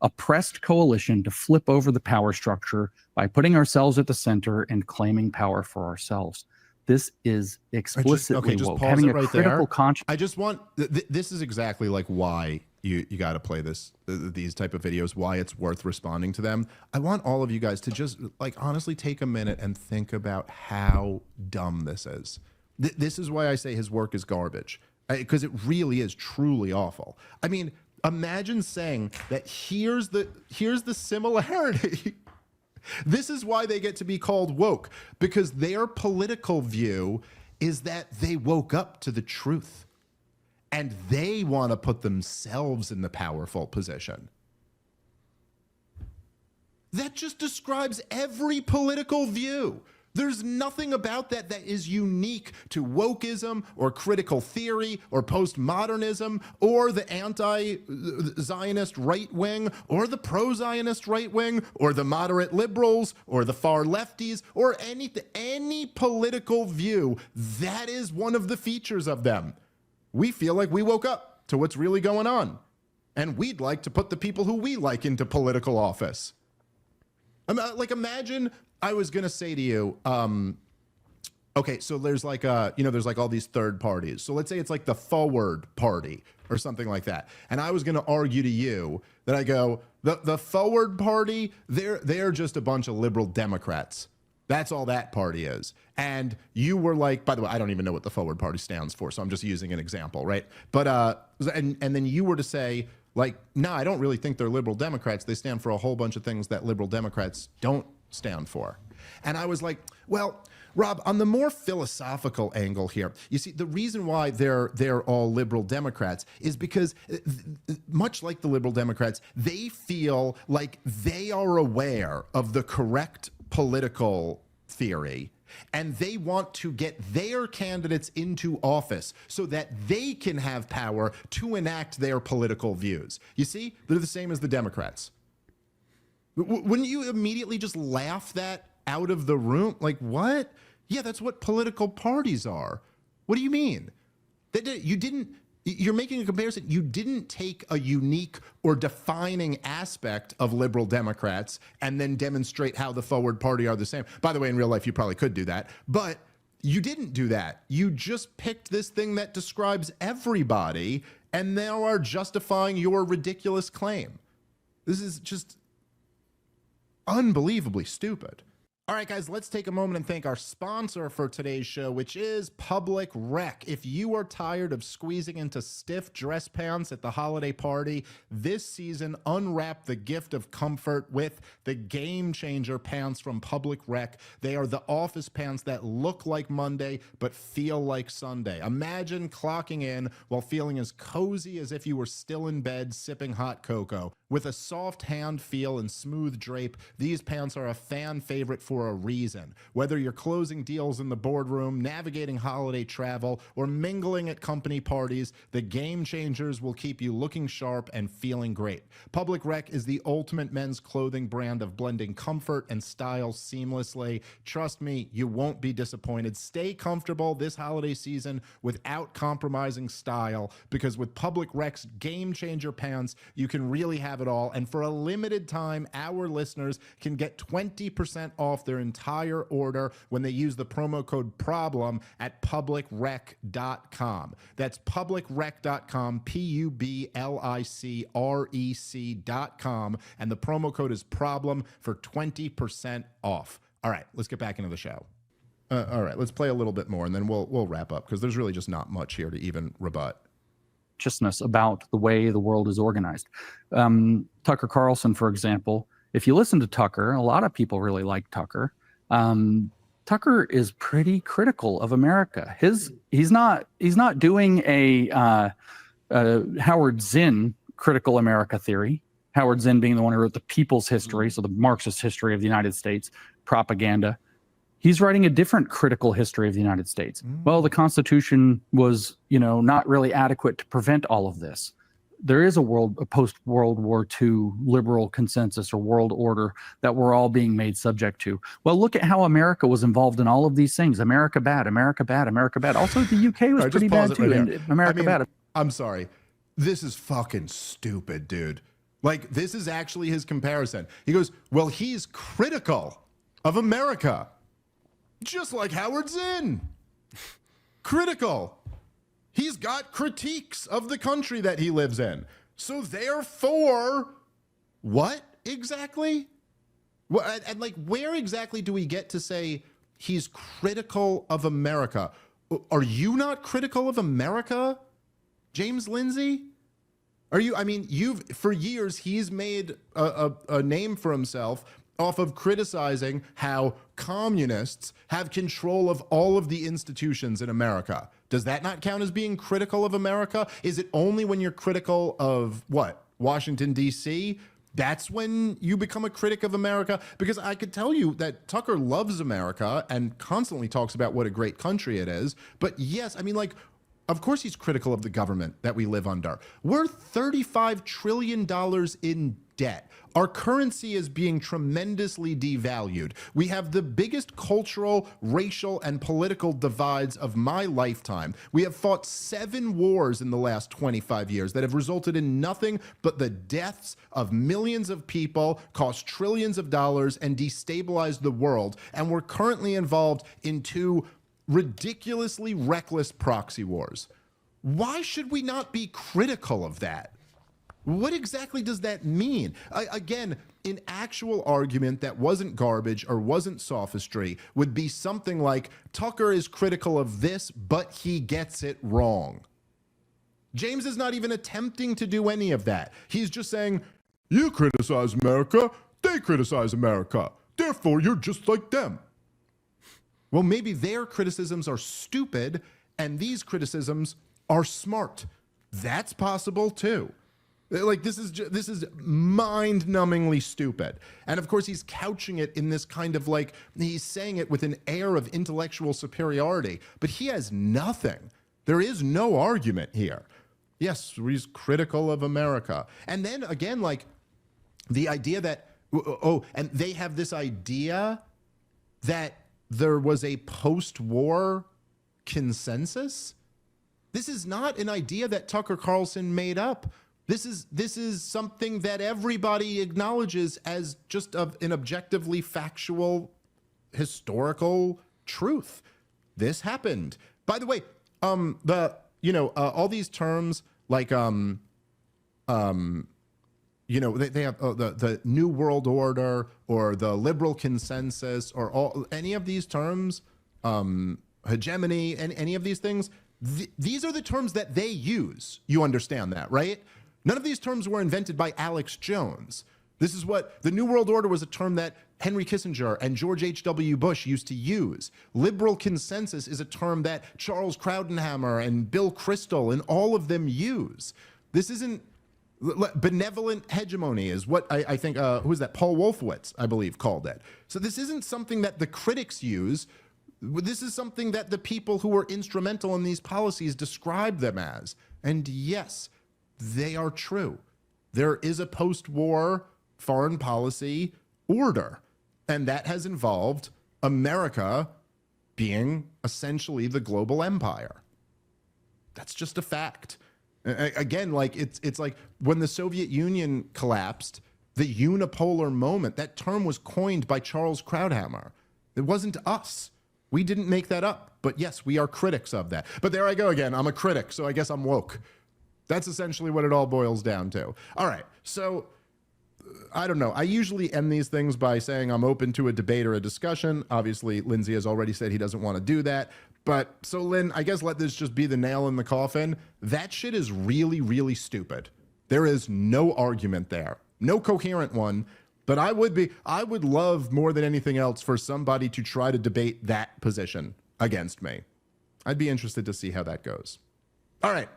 oppressed coalition to flip over the power structure by putting ourselves at the center and claiming power for ourselves. This is explicitly woke. Pause Having it right a critical there. conscience. I just want, this is exactly like why you got to play these type of videos, why it's worth responding to them. I want all of you guys to just honestly take a minute and think about how dumb this is. This is why I say his work is garbage, because it really is truly awful. I mean, imagine saying that here's the similarity. This is why they get to be called woke, because their political view is that they woke up to the truth. And they want to put themselves in the powerful position. That just describes every political view. There's nothing about that is unique to wokeism or critical theory or postmodernism or the anti-Zionist right wing or the pro-Zionist right wing or the moderate liberals or the far lefties or any political view. That is one of the features of them. We feel like we woke up to what's really going on. And we'd like to put the people who we like into political office. Imagine I was going to say to you, okay, so there's there's all these third parties. So let's say it's like the Forward Party or something like that. And I was going to argue to you that I go, the Forward Party, they're just a bunch of liberal Democrats. That's all that party is. And you were like, by the way, I don't even know what the Forward Party stands for, so I'm just using an example, right? But and then you were to say, no, I don't really think they're liberal Democrats. They stand for a whole bunch of things that liberal Democrats don't stand for. And I was like, well, Rob, on the more philosophical angle here, you see, the reason why they're all liberal Democrats is because, much like the liberal Democrats, they feel like they are aware of the correct political theory, and they want to get their candidates into office so that they can have power to enact their political views. You see, they're the same as the Democrats. Wouldn't you immediately just laugh that out of the room? Like, what? Yeah, that's what political parties are. What do you mean? You're making a comparison. You didn't take a unique or defining aspect of liberal Democrats and then demonstrate how the Forward Party are the same. By the way, in real life, you probably could do that, but you didn't do that. You just picked this thing that describes everybody and now are justifying your ridiculous claim. This is just unbelievably stupid. All right, guys, let's take a moment and thank our sponsor for today's show, which is Public Rec. If you are tired of squeezing into stiff dress pants at the holiday party, this season unwrap the gift of comfort with the Game Changer pants from Public Rec. They are the office pants that look like Monday but feel like Sunday. Imagine clocking in while feeling as cozy as if you were still in bed sipping hot cocoa. With a soft hand feel and smooth drape, these pants are a fan favorite for a reason. Whether you're closing deals in the boardroom, navigating holiday travel, or mingling at company parties, the Game Changers will keep you looking sharp and feeling great. Public Rec is the ultimate men's clothing brand of blending comfort and style seamlessly. Trust me, you won't be disappointed. Stay comfortable this holiday season without compromising style, because with Public Rec's Game Changer pants, you can really have it all. And for a limited time, our listeners can get 20% off their entire order when they use the promo code PROBLEM at publicrec.com. That's publicrec.com, publicrec.com, and the promo code is PROBLEM for 20% off. All right, let's get back into the show. All right, let's play a little bit more, and then we'll wrap up, because there's really just not much here to even rebut. Consciousness about the way the world is organized. Tucker Carlson, for example, if you listen to Tucker, a lot of people really like Tucker. Tucker is pretty critical of America. He's not doing a Howard Zinn critical America theory. Howard Zinn being the one who wrote the People's History, so the Marxist history of the United States, propaganda. He's writing a different critical history of the United States. Well, the Constitution was, not really adequate to prevent all of this. There is a post-World War II liberal consensus or world order that we're all being made subject to. Well, look at how America was involved in all of these things. America bad, America bad, America bad. Also, the UK was pretty bad too. And America bad. I'm sorry. This is fucking stupid, dude. Like, this is actually his comparison. He goes, well, he's critical of America. Just like Howard Zinn. Critical. He's got critiques of the country that he lives in. So therefore, what exactly? And like, where exactly do we get to say he's critical of America? Are you not critical of America, James Lindsay? Are you? I mean, for years, he's made a name for himself off of criticizing how communists have control of all of the institutions in America. Does that not count as being critical of America? Is it only when you're critical of what? Washington, D.C.? That's when you become a critic of America? Because I could tell you that Tucker loves America and constantly talks about what a great country it is. But yes, I mean, like, of course he's critical of the government that we live under. We're $35 trillion in debt. Our currency is being tremendously devalued. We have the biggest cultural, racial, and political divides of my lifetime. We have fought 7 wars in the last 25 years that have resulted in nothing but the deaths of millions of people, cost trillions of dollars, and destabilized the world. And we're currently involved in 2 ridiculously reckless proxy wars. Why should we not be critical of that? What exactly does that mean? Again, an actual argument that wasn't garbage or wasn't sophistry would be something like, Tucker is critical of this, but he gets it wrong. James is not even attempting to do any of that. He's just saying, you criticize America, they criticize America. Therefore, you're just like them. Well, maybe their criticisms are stupid and these criticisms are smart. That's possible too. Like, this is mind-numbingly stupid. And of course, he's couching it in this kind of like, he's saying it with an air of intellectual superiority, but he has nothing. There is no argument here. Yes, he's critical of America. And then again, like, the idea that, and they have this idea that there was a post-war consensus. This is not an idea that Tucker Carlson made up. This is something that everybody acknowledges as just an objectively factual historical truth. This happened. By the way, all these terms like they have the New World Order or the liberal consensus or any of these terms, hegemony, and any of these things. These are the terms that they use. You understand that, right? None of these terms were invented by Alex Jones. This is what the New World Order was, a term that Henry Kissinger and George H.W. Bush used to use. Liberal consensus is a term that Charles Crowdenhammer and Bill Kristol and all of them use. This isn't Benevolent hegemony is what I think, who is that? Paul Wolfowitz, I believe, called it. So this isn't something that the critics use. This is something that the people who were instrumental in these policies describe them as. And yes, they are true. There is a post-war foreign policy order, and that has involved America being essentially the global empire. That's just a fact. Again, like it's like when the Soviet Union collapsed, the unipolar moment, that term was coined by Charles Krauthammer. It wasn't us. We didn't make that up. But yes, we are critics of that. But there I go again. I'm a critic, so I guess I'm woke. That's essentially what it all boils down to. All right, so I don't know. I usually end these things by saying I'm open to a debate or a discussion. Obviously, Lindsay has already said he doesn't want to do that. But so, Lynn, I guess let this just be the nail in the coffin. That shit is really, really stupid. There is no argument there, no coherent one. But I would love more than anything else for somebody to try to debate that position against me. I'd be interested to see how that goes. All right,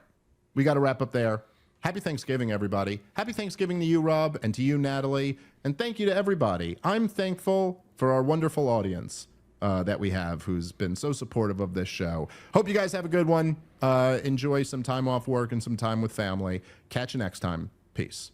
we got to wrap up there. Happy Thanksgiving, everybody. Happy Thanksgiving to you, Rob, and to you, Natalie. And thank you to everybody. I'm thankful for our wonderful audience that we have who's been so supportive of this show. Hope you guys have a good one. Enjoy some time off work and some time with family. Catch you next time. Peace.